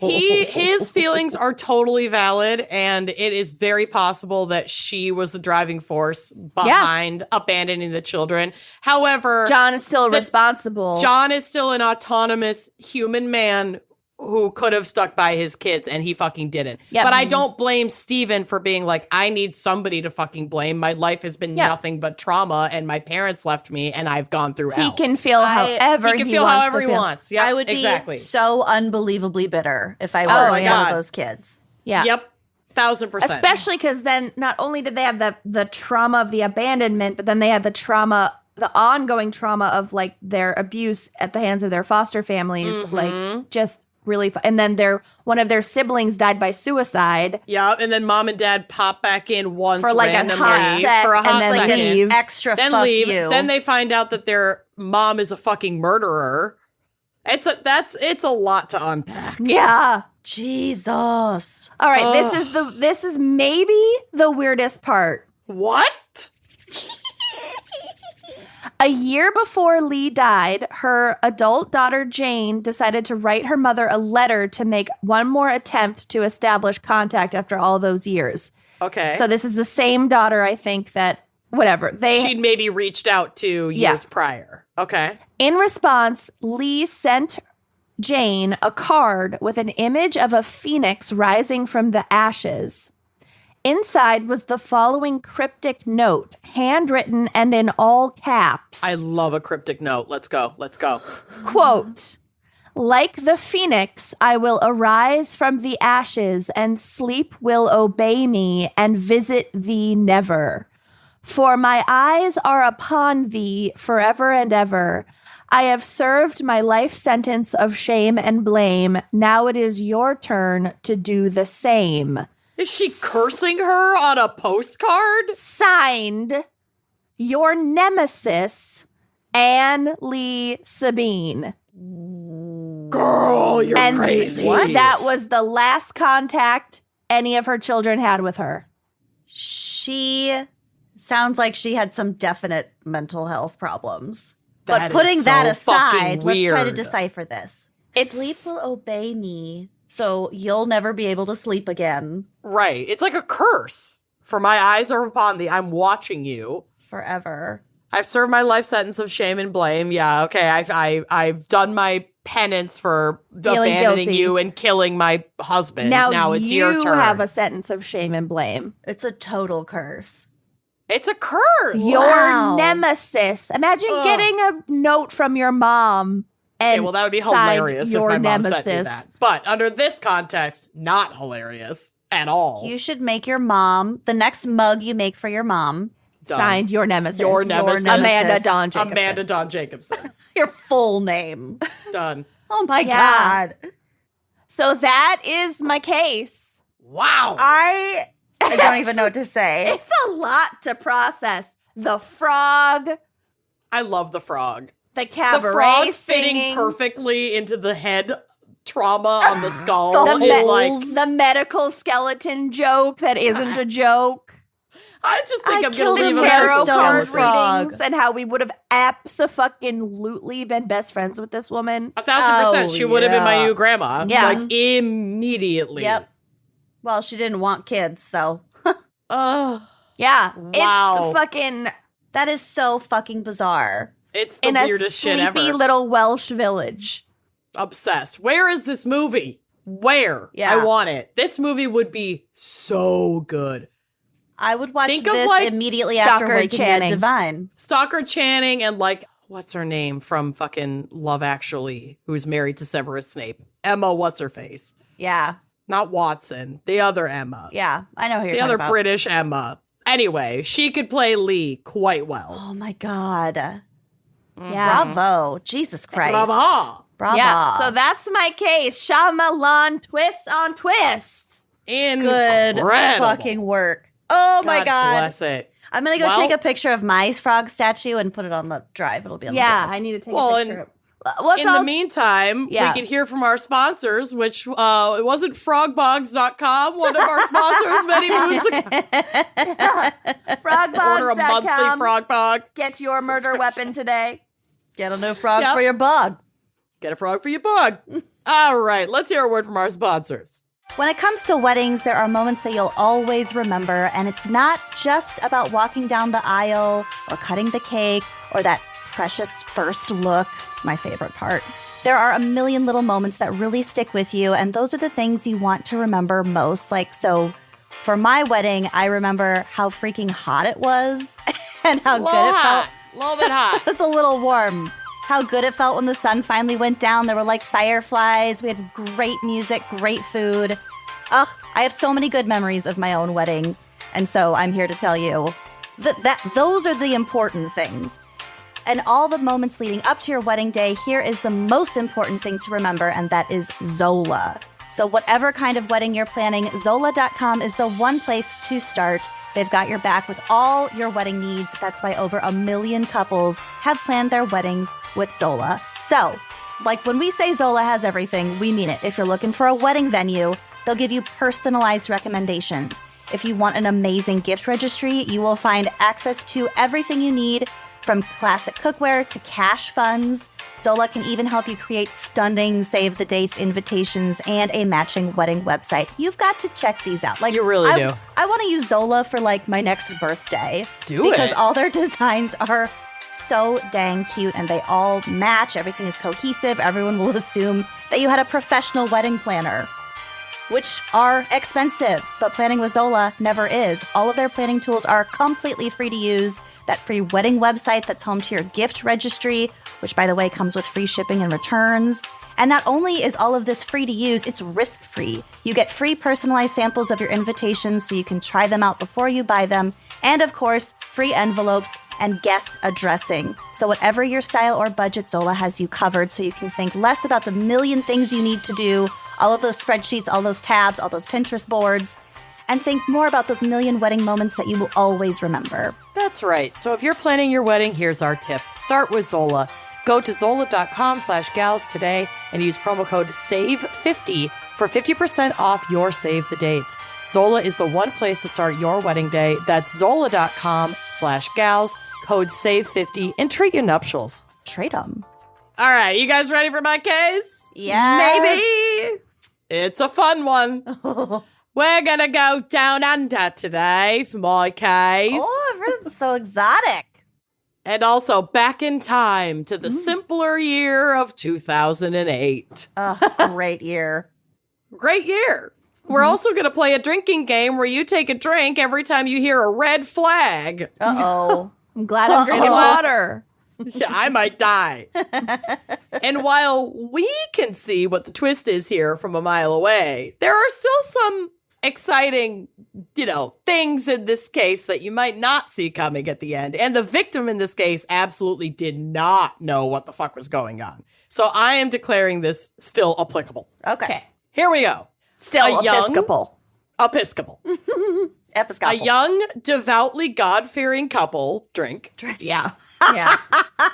His feelings are totally valid, and it is very possible that she was the driving force behind abandoning the children. However, John is still responsible. John is still an autonomous human man who could have stuck by his kids, and he fucking didn't. Yep. But I don't blame Steven for being like, I need somebody to fucking blame. My life has been nothing but trauma, and my parents left me, and I've gone through hell. He can feel however he can feel wants however to he feel. wants. Yeah, I would exactly. be so unbelievably bitter if I were my one God. of those kids. Yeah. Yep. 1,000%. Especially because then not only did they have the trauma of the abandonment, but then they had the ongoing trauma of like their abuse at the hands of their foster families, like just really. And then one of their siblings died by suicide. Yeah, and then mom and dad pop back in once For like a randomly hot sec, for a hot and then second. leave. Extra Then fuck leave. you. Then they find out that their mom is a fucking murderer. It's a lot to unpack. Yeah. Jesus. All right. This is maybe the weirdest part. What? A year before Lee died, her adult daughter Jane decided to write her mother a letter to make one more attempt to establish contact after all those years. Okay. So this is the same daughter, I think, that whatever. She'd maybe reached out to years prior. Okay. In response, Lee sent Jane a card with an image of a phoenix rising from the ashes. Inside was the following cryptic note, handwritten and in all caps. I love a cryptic note. Let's go. Quote, "Like the phoenix, I will arise from the ashes, and sleep will obey me and visit thee never. For my eyes are upon thee forever and ever. I have served my life sentence of shame and blame. Now it is your turn to do the same." Is she cursing her on a postcard? Signed, your nemesis, Anne Lee Sabine. Girl, you're crazy. That was the last contact any of her children had with her. She sounds like she had some definite mental health problems. That But putting is that so aside, fucking let's try to weird. decipher this. It's- Sleep will obey me, so you'll never be able to sleep again Right. It's like a curse. For my eyes are upon thee. I'm watching you. forever. I've served my life sentence of shame and blame. Yeah, okay. I've done my penance for Feeling abandoning guilty. you and killing my husband. Now it's you your turn. have a sentence of shame and blame. It's a total curse. It's a curse. Your Wow. nemesis. Imagine Ugh. getting a note from your mom. Okay, And well, that would be signed, hilarious if your my mom nemesis. sent me that. But under this context, not hilarious at all. You should make your mom, the next mug you make for your mom, Done. Signed, your nemesis. Your nemesis. Amanda Dawn Jacobson. Amanda Dawn Jacobson. your full name. Done. Oh my Yeah. God. So that is my case. Wow. I I don't even know what to say. It's a lot to process. The frog, I love the frog. the The cabaret frog singing, fitting perfectly into the head trauma on the skull the, is like. the medical skeleton joke that isn't a joke. I just think I I'm killed gonna a leave tarot him Tarot as a card skeleton. Frog. readings and how we would have abso-fucking-lutely been best friends with this woman. 1,000%. She would have been my yeah. new grandma. Yeah. Like immediately. Yep. Well, she didn't want kids, so Ugh. Yeah, Wow. it's fucking that is so fucking bizarre. It's the in a weirdest shit sleepy ever. little Welsh village. Obsessed. Where is this movie? Where? Yeah. I want it. This movie would be so good. I would watch Think of, this like, immediately after Stockard Waking Channing. Dead Divine. Stalker Channing and like, what's her name from fucking Love Actually, who's married to Severus Snape? Emma, what's her face? Yeah. Not Watson. The other Emma. Yeah. I know who you're The talking other about. British Emma. Anyway, she could play Lee quite well. Oh my God. Yeah. Bravo. Jesus Christ. Bravo. Bravo. Yeah, so that's my case. Shyamalan twists on twists. Good Incredible. fucking work. Oh my God. Bless it. I'm going to go Well- take a picture of my frog statue and put it on the drive. It'll be on Yeah, the I need to take Well, a picture. What's In the meantime, Yeah. we could hear from our sponsors, which it wasn't frogbogs.com, one of our sponsors many moons ago. Order a monthly frogbogs.com. frog bog. Get your murder weapon today. Get a new frog Yep. for your bog. Get a frog for your bog. All right, let's hear a word from our sponsors. When it comes to weddings, there are moments that you'll always remember, and it's not just about walking down the aisle or cutting the cake or that precious first look, my favorite part. There are a million little moments that really stick with you, and those are the things you want to remember most. Like, so for my wedding, I remember how freaking hot it was and how good it felt. A little bit hot. It's a little warm. How good it felt when the sun finally went down. There were like fireflies. We had great music, great food. Ugh, I have so many good memories of my own wedding. And so I'm here to tell you that those are the important things. And all the moments leading up to your wedding day, here is the most important thing to remember, and that is Zola. So whatever kind of wedding you're planning, Zola.com is the one place to start. They've got your back with all your wedding needs. That's why over 1 million couples have planned their weddings with Zola. So, like when we say Zola has everything, we mean it. If you're looking for a wedding venue, they'll give you personalized recommendations. If you want an amazing gift registry, you will find access to everything you need, from classic cookware to cash funds. Zola can even help you create stunning save the dates invitations and a matching wedding website. You've got to check these out. Like You really do. I want to use Zola for like my next birthday. Do because it. all their designs are so dang cute and they all match. Everything is cohesive. Everyone will assume that you had a professional wedding planner, which are expensive, but planning with Zola never is. All of their planning tools are completely free to use. That free wedding website that's home to your gift registry, which by the way comes with free shipping and returns. And not only is all of this free to use, it's risk-free. You get free personalized samples of your invitations so you can try them out before you buy them. And of course, free envelopes and guest addressing. So whatever your style or budget, Zola has you covered so you can think less about the million things you need to do, all of those spreadsheets, all those tabs, all those Pinterest boards, and think more about those million wedding moments that you will always remember. That's right. So if you're planning your wedding, here's our tip. Start with Zola. Go to zola.com/gals today and use promo code SAVE50 for 50% off your save the dates. Zola is the one place to start your wedding day. That's zola.com/gals, code SAVE50, and treat your nuptials. Trade them. All right, you guys ready for my case? Yes. Maybe. It's a fun one. We're going to go down under today for my case. Oh, everyone's so exotic. And also back in time to the simpler year of 2008. Great year. Great year. We're also going to play a drinking game where you take a drink every time you hear a red flag. Uh-oh. I'm glad I'm drinking water. Yeah, I might die. And while we can see what the twist is here from a mile away, there are still some exciting, things in this case that you might not see coming at the end. And the victim in this case absolutely did not know what the fuck was going on. So I am declaring this still applicable. Okay. Here we go. Still A young- Episcopal. Episcopal. Episcopal. A young, devoutly God-fearing couple drink. Yeah. Yeah.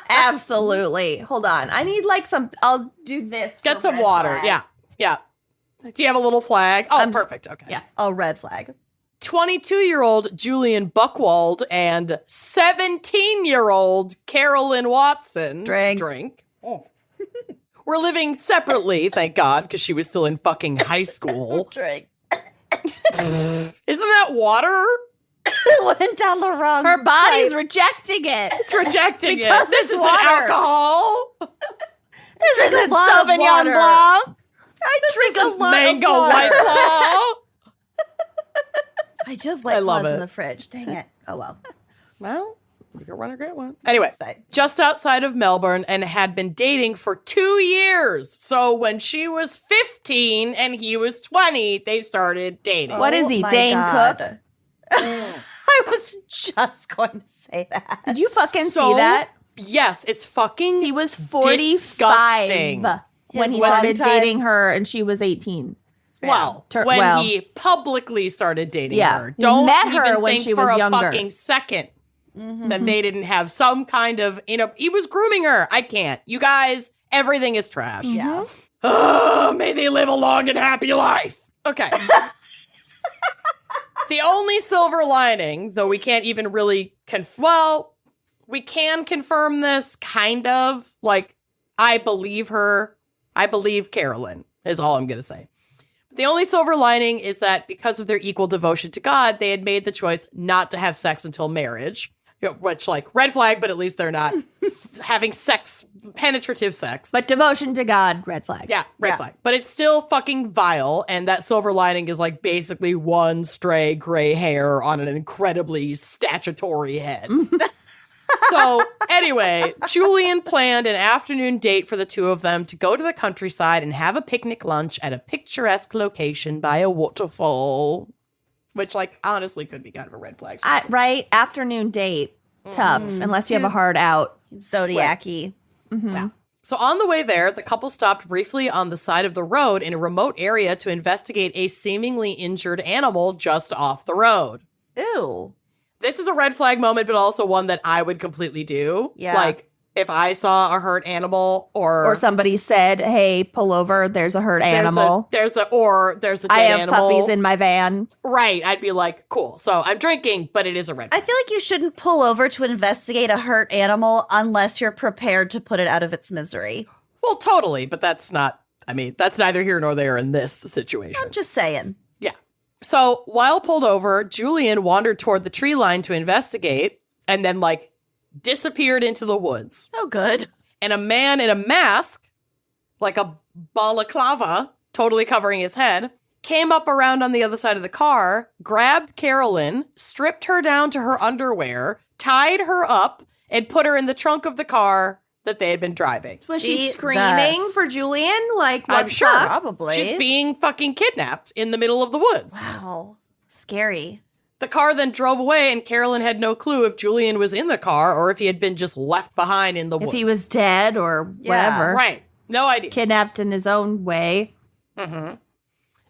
Absolutely. Hold on. I need like I'll do this. Get for some red water. flag. Yeah. Yeah. Do you have a little flag? Oh, perfect. Okay. Yeah. Oh, red flag. 22-year-old Julian Buchwald and 17-year-old Carolyn Watson Drink. Oh. We're living separately, thank God, because she was still in fucking high school. Drink. Isn't that water? It went down the wrong Her body's pipe. rejecting it. It's rejecting Because it. This it's isn't water. alcohol. This is a lot of Sauvignon water. Blanc. I drink a lot Mango of water. White Claw. I do have White love Claws it. in the fridge. Dang it. Oh, well. Well, you can run a great one. Anyway, Fine. just outside of Melbourne and had been dating for 2 years. So when she was 15 and he was 20, they started dating. What is he, my Dane God. Cook? I was just going to say that. Did you fucking So- see that? Yes, it's fucking He was 45 disgusting. when he His started long time- dating her and she was 18. Well, Tur- when well. he publicly started dating Yeah, her. he Don't met her even when think she for was a younger. fucking second that they didn't have some kind of, he was grooming her. I can't. You guys, everything is trash. Yeah. Oh, may they live a long and happy life. Okay. The only silver lining, though we can't even really we can confirm this kind of. Like, I believe her. I believe Carolyn is all I'm going to say. The only silver lining is that because of their equal devotion to God, they had made the choice not to have sex until marriage. Which, like, red flag, but at least they're not having sex, penetrative sex. But devotion to God, red flag. Yeah, red flag. But it's still fucking vile, and that silver lining is, like, basically one stray gray hair on an incredibly statutory head. So, anyway, Julian planned an afternoon date for the two of them to go to the countryside and have a picnic lunch at a picturesque location by a waterfall. Which, like, honestly could be kind of a red flag. Right? Afternoon date. Tough. Unless you have a hard out. Zodiac-y. So on the way there, the couple stopped briefly on the side of the road in a remote area to investigate a seemingly injured animal just off the road. Ew. This is a red flag moment, but also one that I would completely do. Yeah. Like, if I saw a hurt animal Or somebody said, hey, pull over, there's a hurt animal. There's a dead I have animal. puppies in my van. Right. I'd be like, cool. So I'm drinking, but it is a red I flag. feel like you shouldn't pull over to investigate a hurt animal unless you're prepared to put it out of its misery. Well, totally. But that's neither here nor there in this situation. I'm just saying. Yeah. So while pulled over, Julian wandered toward the tree line to investigate and then, like, disappeared into the woods. Oh, good. And a man in a mask, like a balaclava, totally covering his head, came up around on the other side of the car, grabbed Carolyn, stripped her down to her underwear, tied her up, and put her in the trunk of the car that they had been driving. Was she Jesus. screaming for Julian? Like, what I'm the sure. fuck? Probably. She's being fucking kidnapped in the middle of the woods. Wow. Scary. The car then drove away, and Carolyn had no clue if Julian was in the car or if he had been just left behind in the woods. If he was dead or whatever. Right. No idea. Kidnapped in his own way.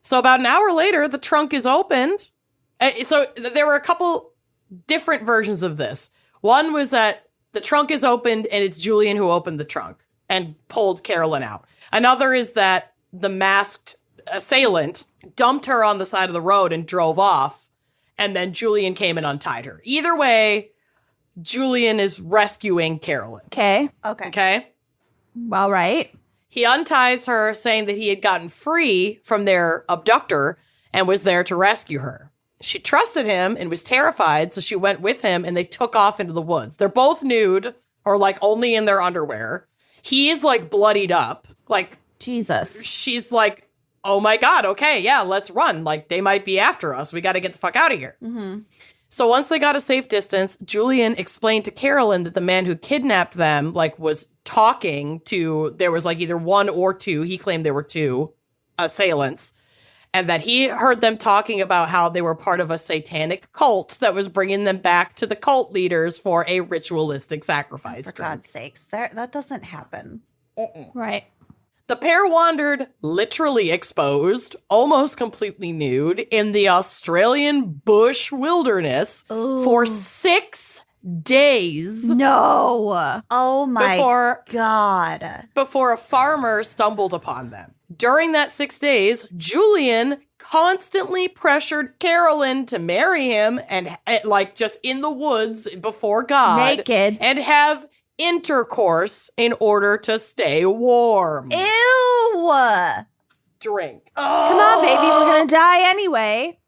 So about an hour later, the trunk is opened. So there were a couple different versions of this. One was that the trunk is opened and it's Julian who opened the trunk and pulled Carolyn out. Another is that the masked assailant dumped her on the side of the road and drove off, and then Julian came and untied her. Either way, Julian is rescuing Carolyn. Okay. Okay? All right. He unties her, saying that he had gotten free from their abductor and was there to rescue her. She trusted him and was terrified, so she went with him and they took off into the woods. They're both nude, or like only in their underwear. He's like bloodied up. Like, Jesus. she's like, oh my God, okay, yeah, let's run. Like, they might be after us. We got to get the fuck out of here. So once they got a safe distance, Julian explained to Carolyn that the man who kidnapped them, like, was talking to, there was like either one or two, he claimed there were two assailants, and that he heard them talking about how they were part of a satanic cult that was bringing them back to the cult leaders for a ritualistic sacrifice. For God's sakes. That doesn't happen. Right. The pair wandered, literally exposed, almost completely nude, in the Australian bush wilderness for 6 days. No. Oh my Before- God. Before a farmer stumbled upon them. During that 6 days, Julian constantly pressured Carolyn to marry him and like just in the woods before God. Naked. And have intercourse in order to stay warm. Ew. Drink. Come on, baby. We're going to die anyway.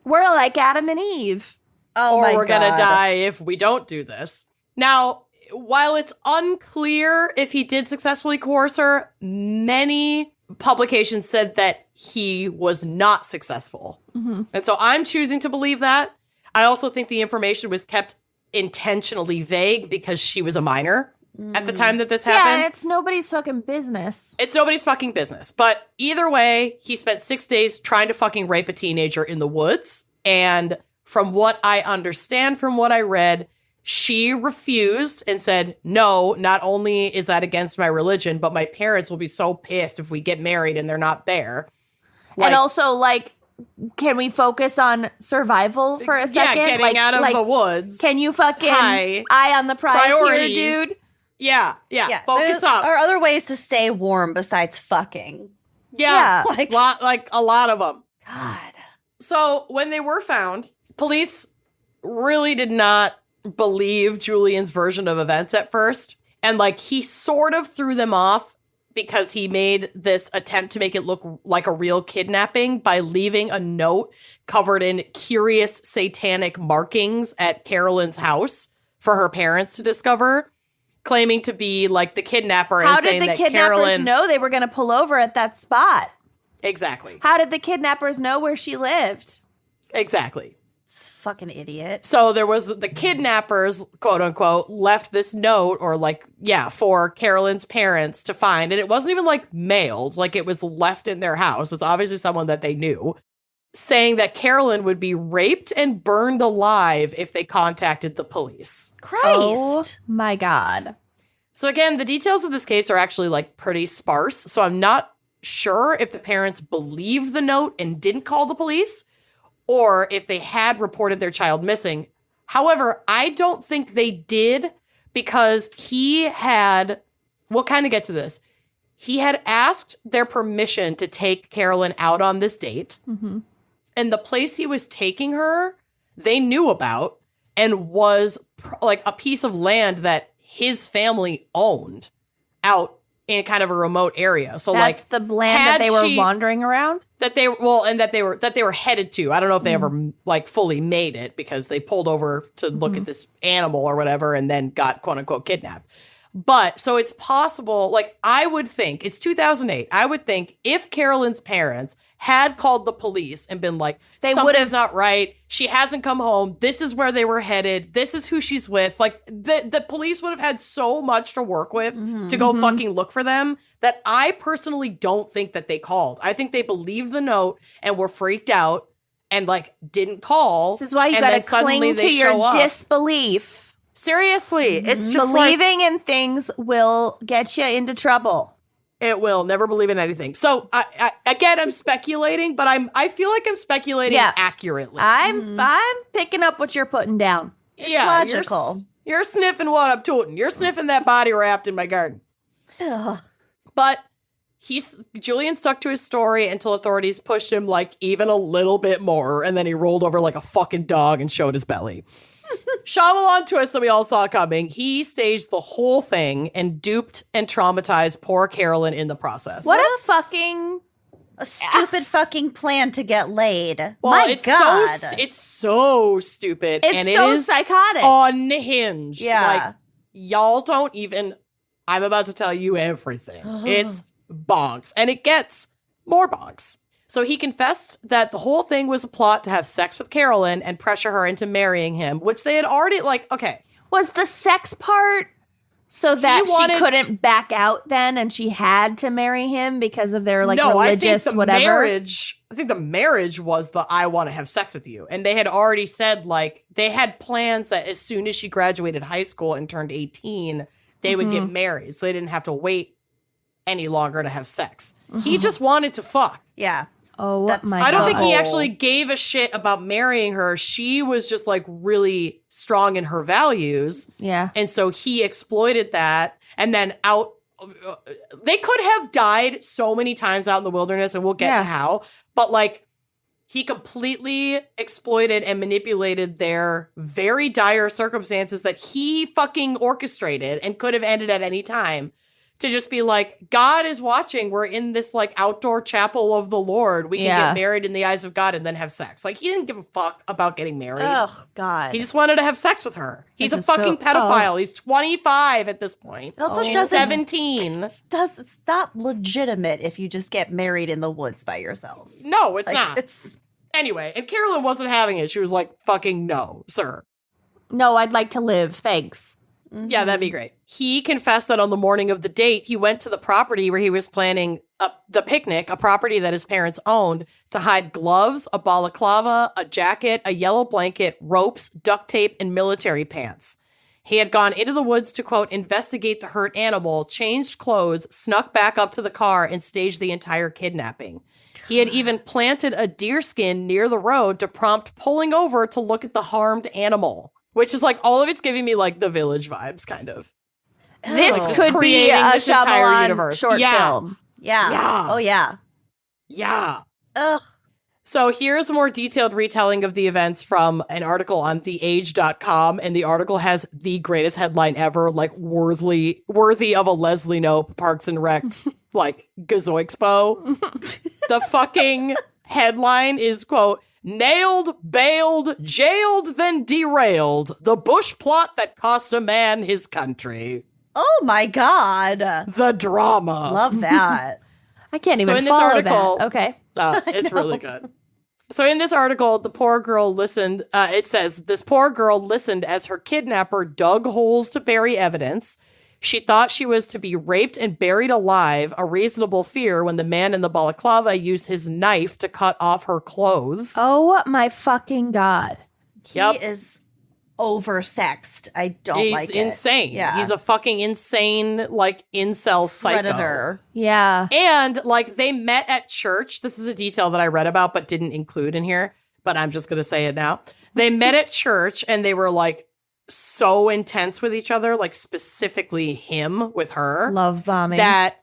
We're like Adam and Eve. Oh Or my we're God. gonna die if we don't do this. Now, while it's unclear if he did successfully coerce her, many publications said that he was not successful. And so I'm choosing to believe that. I also think the information was kept intentionally vague because she was a minor at the time that this Yeah, happened. and it's nobody's fucking business. It's nobody's fucking business. But either way, he spent 6 days trying to fucking rape a teenager in the woods. And from what I understand, from what I read, she refused and said, no, not only is that against my religion, but my parents will be so pissed if we get married and they're not there. And also, like, can we focus on survival for a second? getting like, out of like, the woods. Can you fucking Hi. eye on the prize here, Priorities. dude? Yeah, focus There up. are other ways to stay warm besides fucking. Yeah, Yeah. like a lot of them. God. So when they were found, police really did not believe Julian's version of events at first. And like he sort of threw them off because he made this attempt to make it look like a real kidnapping by leaving a note covered in curious satanic markings at Carolyn's house for her parents to discover, claiming to be like the kidnapper. How and did saying the that kidnappers Carolyn know they were going to pull over at that spot? Exactly. How did the kidnappers know where she lived? Exactly. It's fucking idiot. So there was the kidnappers, quote unquote, left this note or for Carolyn's parents to find. And it wasn't even like mailed, like it was left in their house. It's obviously someone that they knew, saying that Carolyn would be raped and burned alive if they contacted the police. Christ. Oh my God. So again, the details of this case are actually like pretty sparse. So I'm not sure if the parents believed the note and didn't call the police, or if they had reported their child missing. However, I don't think they did because we'll kind of get to this. He had asked their permission to take Carolyn out on this date. Mm-hmm. And the place he was taking her, they knew about and was like a piece of land that his family owned out in kind of a remote area. So That's like the land that they were she- wandering around? that they were headed to. I don't know if they ever like fully made it because they pulled over to look at this animal or whatever and then got quote unquote kidnapped. But so it's possible, like I would think it's 2008. I would think if Carolyn's parents had called the police and been like, They something's would've- not right. She hasn't come home. This is where they were headed. This is who she's with. Like the police would have had so much to work with to go fucking look for them that I personally don't think that they called. I think they believed the note and were freaked out and like didn't call. This is why you and got then to suddenly cling to they show your up. disbelief. Seriously, it's just like, Believing in things will get you into trouble. it will never believe in anything. So I again, I'm speculating, but I feel like I'm speculating Yeah. accurately. I'm picking up what you're putting down. Yeah, logical. You're sniffing what I'm tooting. You're sniffing that body wrapped in my garden. But Julian stuck to his story until authorities pushed him like even a little bit more, and then he rolled over like a fucking dog and showed his belly. Shyamalan Twist that we all saw coming. He staged the whole thing and duped and traumatized poor Carolyn in the process. What a fucking... A stupid fucking plan to get laid. Well, My it's God. it's so stupid. It's and so it is psychotic. unhinged. Yeah. Like, y'all don't even... I'm about to tell you everything. It's bonks. And it gets more bonks. So he confessed that the whole thing was a plot to have sex with Carolyn and pressure her into marrying him, which they had already, okay. Was the sex part so that wanted- she couldn't back out then and she had to marry him because of their no, religious I think the marriage was the I want to have sex with you. And they had already said they had plans that as soon as she graduated high school and turned 18, they would get married. So they didn't have to wait any longer to have sex. He just wanted to fuck. Yeah. Oh my God. I don't think he actually gave a shit about marrying her. She was just like really strong in her values. Yeah. And so he exploited that and then they could have died so many times out in the wilderness, and we'll get to how, but like he completely exploited and manipulated their very dire circumstances that he fucking orchestrated and could have ended at any time. To just be like, God is watching. We're in this like outdoor chapel of the Lord. We can get married in the eyes of God and then have sex. Like, he didn't give a fuck about getting married. Oh, God. He just wanted to have sex with her. He's a fucking pedophile. He's 25 at this point. It also She's doesn't- 17. It's not legitimate if you just get married in the woods by yourselves. No, it's Like, not. Anyway, and Carolyn wasn't having it. She was like, fucking no, sir. No, I'd like to live. Thanks. Yeah, that'd be great. He confessed that on the morning of the date, he went to the property where he was planning the picnic, a property that his parents owned, to hide gloves, a balaclava, a jacket, a yellow blanket, ropes, duct tape, and military pants. He had gone into the woods to, quote, investigate the hurt animal, changed clothes, snuck back up to the car, and staged the entire kidnapping. He had even planted a deer skin near the road to prompt pulling over to look at the harmed animal. Which is like, all of it's giving me like The Village vibes, kind of. This Like, just could be creating a this entire Shyamalan universe. short film. Yeah. Yeah. Oh, yeah. Yeah. Ugh. So here's a more detailed retelling of the events from an article on theage.com. And the article has the greatest headline ever, like worthy of a Leslie Knope Parks and Rec's like Gazoixpo. The fucking headline is, quote, nailed, bailed, jailed, then derailed. The bush plot that cost a man his country. Oh, my God. The drama. Love that. I can't even in this follow article- that. Okay. It's really good. So in this article, the poor girl listened. It says, this poor girl listened as her kidnapper dug holes to bury evidence. She thought she was to be raped and buried alive, a reasonable fear when the man in the balaclava used his knife to cut off her clothes. Oh my fucking God. Yep. He is oversexed. I don't He's like it. insane. Yeah. He's a fucking insane, like, incel psycho. Predator. Yeah. And, like, they met at church. This is a detail that I read about but didn't include in here, but I'm just going to say it now. They met at church and they were, like, so intense with each other, like, specifically him with her. Love bombing. That,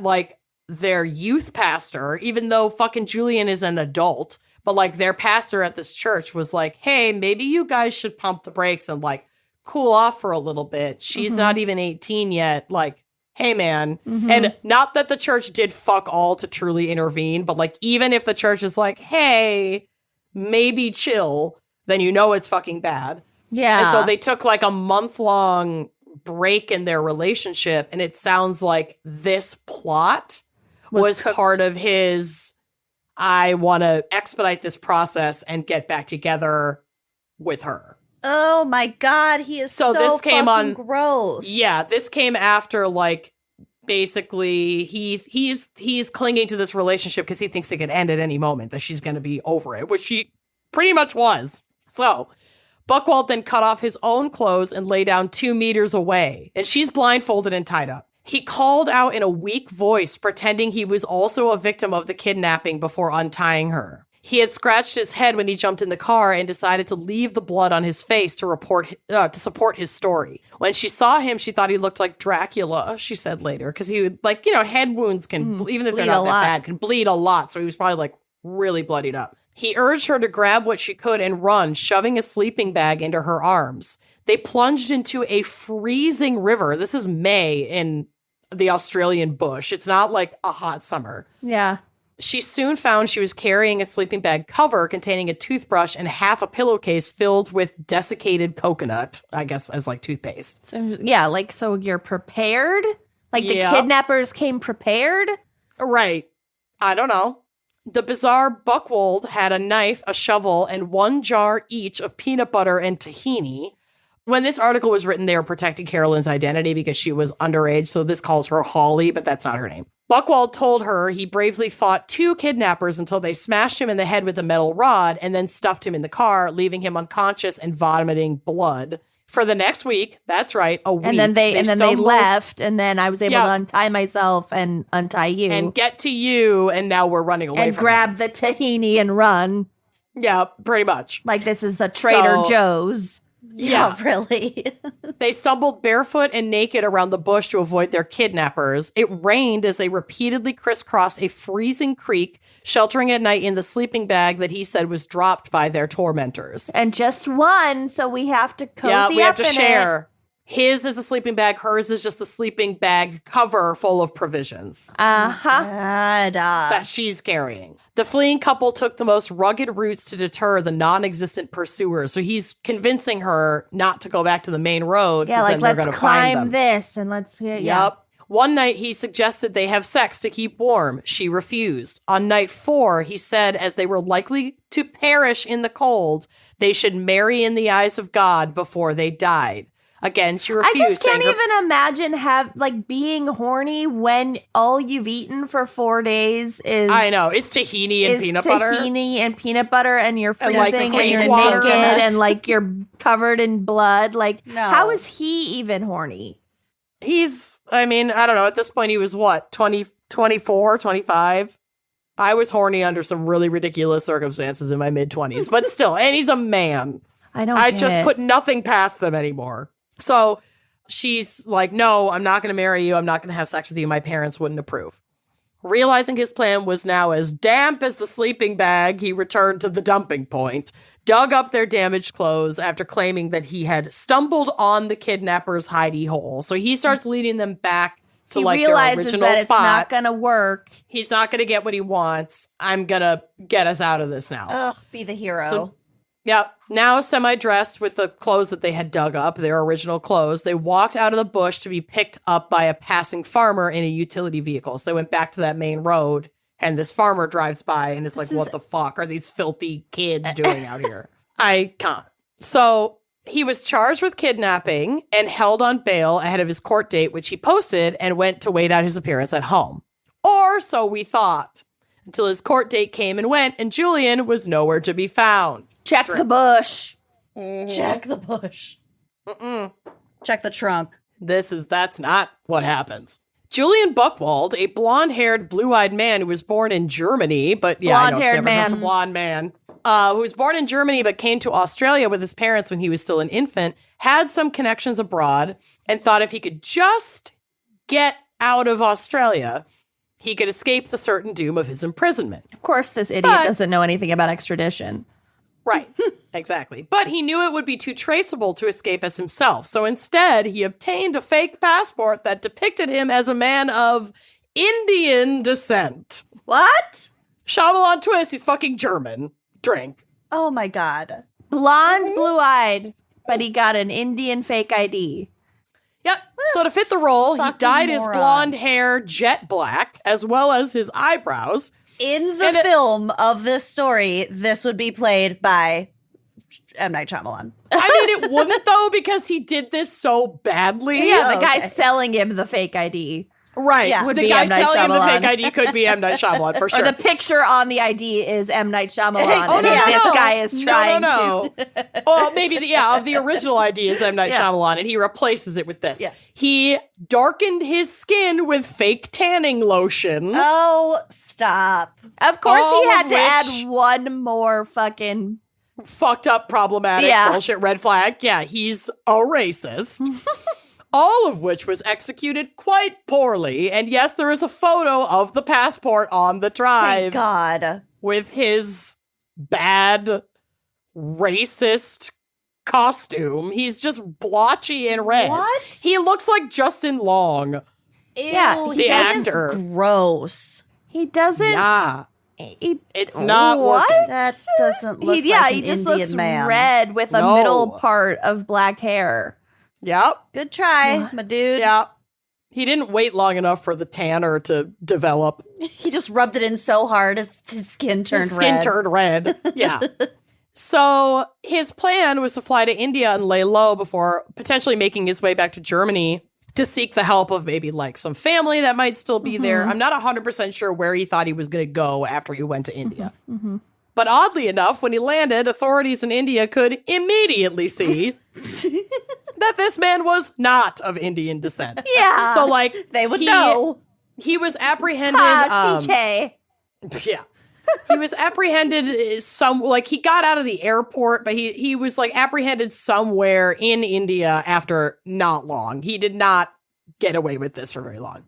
like, their youth pastor, even though fucking Julian is an adult, but, like, their pastor at this church was like, hey, maybe you guys should pump the brakes and, like, cool off for a little bit. She's not even 18 yet. Like, hey, man. And not that the church did fuck all to truly intervene, but, like, even if the church is like, hey, maybe chill, then you know it's fucking bad. yeah. And so they took, like, a month-long break in their relationship, and it sounds like this plot was part of his, I want to expedite this process and get back together with her. Oh, my God. He is so this came fucking on- gross. Yeah, this came after, like, basically he's clinging to this relationship because he thinks it could end at any moment, that she's going to be over it, which she pretty much was. So Buchwald then cut off his own clothes and lay down 2 meters away, and she's blindfolded and tied up. He called out in a weak voice, pretending he was also a victim of the kidnapping before untying her. He had scratched his head when he jumped in the car and decided to leave the blood on his face to support his story. When she saw him, she thought he looked like Dracula, she said later, because he would, like, you know, head wounds can, even if they're bleed not a that lot. bad, can bleed a lot. So he was probably, like, really bloodied up. He urged her to grab what she could and run, shoving a sleeping bag into her arms. They plunged into a freezing river. This is May in the Australian bush. It's not like a hot summer. yeah. She soon found she was carrying a sleeping bag cover containing a toothbrush and half a pillowcase filled with desiccated coconut, I guess, as like toothpaste. So, yeah, like, so you're prepared? Like, the Yeah. kidnappers came prepared? Right. I don't know. The bizarre Buchwald had a knife, a shovel, and 1 jar each of peanut butter and tahini. When this article was written, they were protecting Carolyn's identity because she was underage, so this calls her Holly, but that's not her name. Buchwald told her he bravely fought 2 kidnappers until they smashed him in the head with a metal rod and then stuffed him in the car, leaving him unconscious and vomiting blood. for the next week. That's right, a week. And then they stumbled left, and then I was able to untie myself and untie you. and get to you, and now we're running away and from grab the tahini and run. Yeah, pretty much. Like this is a Trader Joe's. Yeah. Really. They stumbled barefoot and naked around the bush to avoid their kidnappers. It rained as they repeatedly crisscrossed a freezing creek, sheltering at night in the sleeping bag that he said was dropped by their tormentors. And just one, so we have to cozy Yeah, we have up to in share. His is a sleeping bag. Hers is just a sleeping bag cover full of provisions that she's carrying. The fleeing couple took the most rugged routes to deter the non-existent pursuers. So he's convincing her not to go back to the main road. Yeah, like then let's climb this and let's Yep. One night he suggested they have sex to keep warm. She refused. On night 4, he said as they were likely to perish in the cold, they should marry in the eyes of God before they died. Again, she refused. I just can't even imagine being horny when all you've eaten for 4 days is it's tahini and peanut butter. Tahini and peanut butter, and you're freezing and you're water naked and like you're covered in blood. Like, No. how is he even horny? I don't know. At this point, he was what, 20, 24, 25? I was horny under some really ridiculous circumstances in my mid-20s, but still, and he's a man. I just put nothing past them anymore. So she's like, no, I'm not going to marry you. I'm not going to have sex with you. My parents wouldn't approve. Realizing his plan was now as damp as the sleeping bag, he returned to the dumping point, dug up their damaged clothes after claiming that he had stumbled on the kidnappers' hidey hole. So he starts leading them back to their original that spot. It's not going to work. He's not going to get what he wants. I'm going to get us out of this now. Ugh, be the hero. So, yeah, now semi-dressed with the clothes that they had dug up, their original clothes, they walked out of the bush to be picked up by a passing farmer in a utility vehicle. So they went back to that main road, and this farmer drives by, and it's what the fuck are these filthy kids doing out here? I can't. So he was charged with kidnapping and held on bail ahead of his court date, which he posted, and went to wait out his appearance at home. Or so we thought, until his court date came and went, and Julian was nowhere to be found. Check the bush. Check the bush. Check the trunk. That's not what happens. Julian Buchwald, a blonde-haired, blue-eyed man who was born in Germany, but blonde-haired man, a blonde man, who was born in Germany but came to Australia with his parents when he was still an infant, had some connections abroad and thought if he could just get out of Australia, he could escape the certain doom of his imprisonment. Of course, this idiot doesn't know anything about extradition. Right, exactly. But he knew it would be too traceable to escape as himself. So instead, he obtained a fake passport that depicted him as a man of Indian descent. What? Shyamalan Twists, he's fucking German. Drink. Oh my God. Blonde, blue-eyed, but he got an Indian fake ID. Yep. So to fit the role, he dyed his moron. blonde hair jet black, as well as his eyebrows. In the film of this story, this would be played by M. Night Shyamalan. I mean, it wouldn't, though, because he did this so badly. Yeah, the guy selling him the fake ID. Right. Yeah. Would The be guy M. Night selling him the Shyamalan. fake ID could be M. Night Shyamalan, for sure. Or the picture on the ID is M. Night Shyamalan. Oh, and no, no, this no. guy is trying to. Well, maybe, of the original ID is M. Night Shyamalan, and he replaces it with this. Yeah. He darkened his skin with fake tanning lotion. Oh, stop. Of course, All he had of to which- add one more fucking. Fucked up, problematic, bullshit, red flag. Yeah, he's a racist. All of which was executed quite poorly. And yes, there is a photo of the passport on the drive. Thank God. With his bad, racist costume. He's just blotchy and red. What? He looks like Justin Long. Ew, Yeah, the that is actor. gross. He doesn't. Yeah. He, It's not what? working. That doesn't look he like an just Indian looks man. red with a No. middle part of black hair. Yep. Good try, my dude. Yeah. He didn't wait long enough for the tanner to develop. He just rubbed it in so hard his skin turned His skin red. turned red. Yeah. So his plan was to fly to India and lay low before potentially making his way back to Germany to seek the help of maybe like some family that might still be there. I'm not 100% sure where he thought he was going to go after he went to India. But oddly enough, when he landed, authorities in India could immediately see that this man was not of Indian descent. Yeah. So, like, They would know. He was apprehended. TK. Yeah. He was apprehended he got out of the airport, but he was like apprehended somewhere in India after not long. He did not get away with this for very long.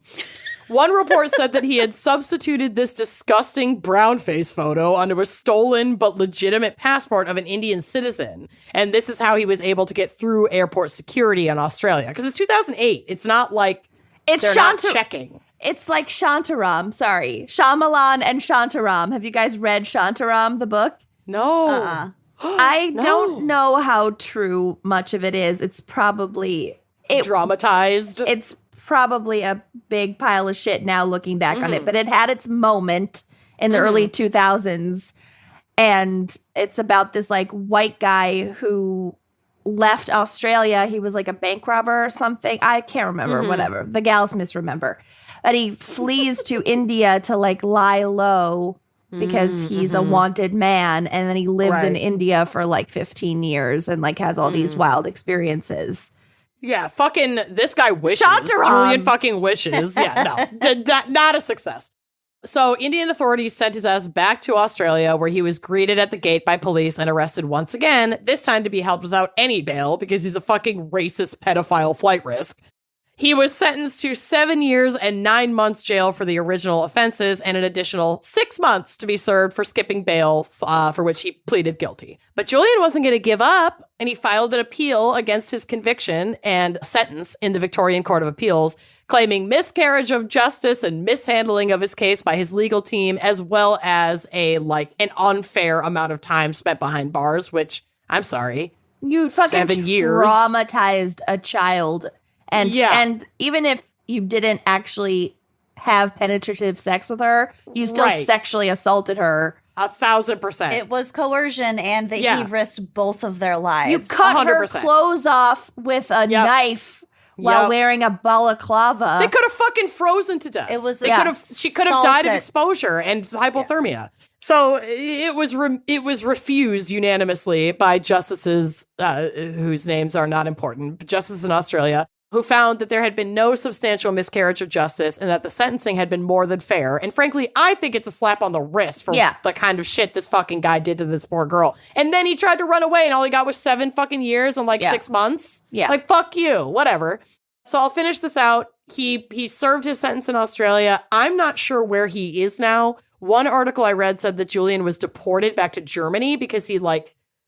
One report said that he had substituted this disgusting brown face photo onto a stolen but legitimate passport of an Indian citizen. And this is how he was able to get through airport security in Australia. Because it's 2008. It's not like they're not checking. It's like Shantaram. Sorry. Shyamalan and Shantaram. Have you guys read Shantaram, the book? No. I don't know how true much of it is. It's probably... dramatized. It's probably a big pile of shit now looking back on it, but it had its moment in the early 2000s. And it's about this like white guy who left Australia. He was like a bank robber or something. I can't remember, whatever. The gals misremember. But he flees to India to like lie low because he's a wanted man. And then he lives in India for like 15 years and like has all these wild experiences. Yeah, fucking this guy wishes. Shantaram. Julian fucking wishes. Yeah, no, not a success. So Indian authorities sent his ass back to Australia, where he was greeted at the gate by police and arrested once again, this time to be held without any bail because he's a fucking racist pedophile flight risk. He was sentenced to 7 years and 9 months jail for the original offenses and an additional 6 months to be served for skipping bail, for which he pleaded guilty. But Julian wasn't going to give up, and he filed an appeal against his conviction and sentence in the Victorian Court of Appeals, claiming miscarriage of justice and mishandling of his case by his legal team, as well as an unfair amount of time spent behind bars, which, I'm sorry, You fucking 7 years. traumatized a child. And even if you didn't actually have penetrative sex with her, you still sexually assaulted her. 1,000%. It was coercion, and that he risked both of their lives. You cut 100%. her clothes off with a knife while wearing a balaclava. They could have fucking frozen to death. It was she could have died of assaulted. exposure and hypothermia. Yeah. So it was refused unanimously by justices whose names are not important, justices in Australia, who found that there had been no substantial miscarriage of justice and that the sentencing had been more than fair. And frankly, I think it's a slap on the wrist for the kind of shit this fucking guy did to this poor girl. And then he tried to run away and all he got was 7 fucking years and 6 months. Yeah. Like, fuck you, whatever. So I'll finish this out. He served his sentence in Australia. I'm not sure where he is now. One article I read said that Julian was deported back to Germany because he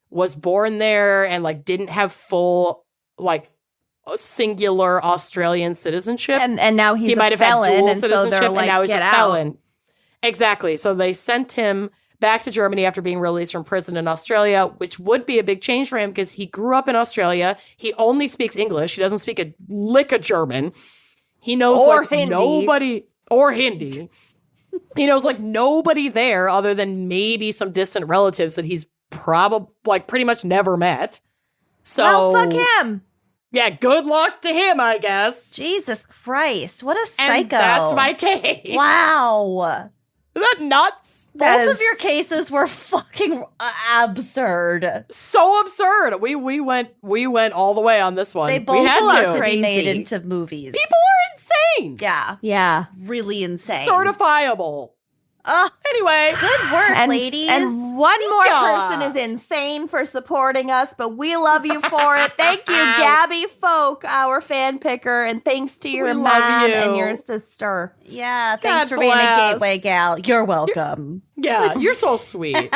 was born there and didn't have full singular Australian citizenship. And now he might have felon, had dual and citizenship, so they're and now he's a felon. Out. Exactly. So they sent him back to Germany after being released from prison in Australia, which would be a big change for him because he grew up in Australia. He only speaks English. He doesn't speak a lick of German. He knows nobody or Hindi. He knows nobody there other than maybe some distant relatives that he's probably pretty much never met. So well, fuck him. Yeah, good luck to him, I guess. Jesus Christ, what a psycho. And that's my case. Wow. Isn't that nuts? Both of your cases were fucking absurd. So absurd. We went all the way on this one. They both had to be made into movies. People are insane. Yeah. Yeah. Really insane. Certifiable. Anyway. Good work, ladies. And one more person is insane for supporting us, but we love you for it. Thank you, Gabby Folk, our fan picker, and thanks to your mom and your sister. Yeah, thanks for being a gateway gal. You're welcome. You're so sweet.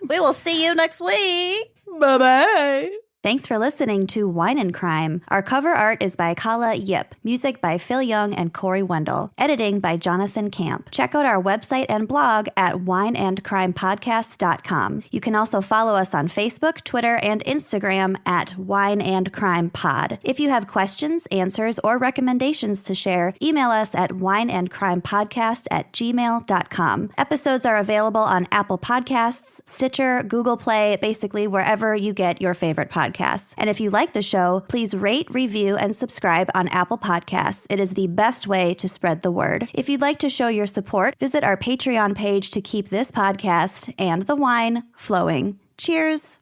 We will see you next week. Bye-bye. Thanks for listening to Wine and Crime. Our cover art is by Kala Yip, music by Phil Young and Corey Wendell, editing by Jonathan Camp. Check out our website and blog at wineandcrimepodcast.com. You can also follow us on Facebook, Twitter, and Instagram at Wine and Crime Pod. If you have questions, answers, or recommendations to share, email us at wineandcrimepodcast@gmail.com. Episodes are available on Apple Podcasts, Stitcher, Google Play, basically wherever you get your favorite podcasts. And if you like the show, please rate, review, and subscribe on Apple Podcasts. It is the best way to spread the word. If you'd like to show your support, visit our Patreon page to keep this podcast and the wine flowing. Cheers.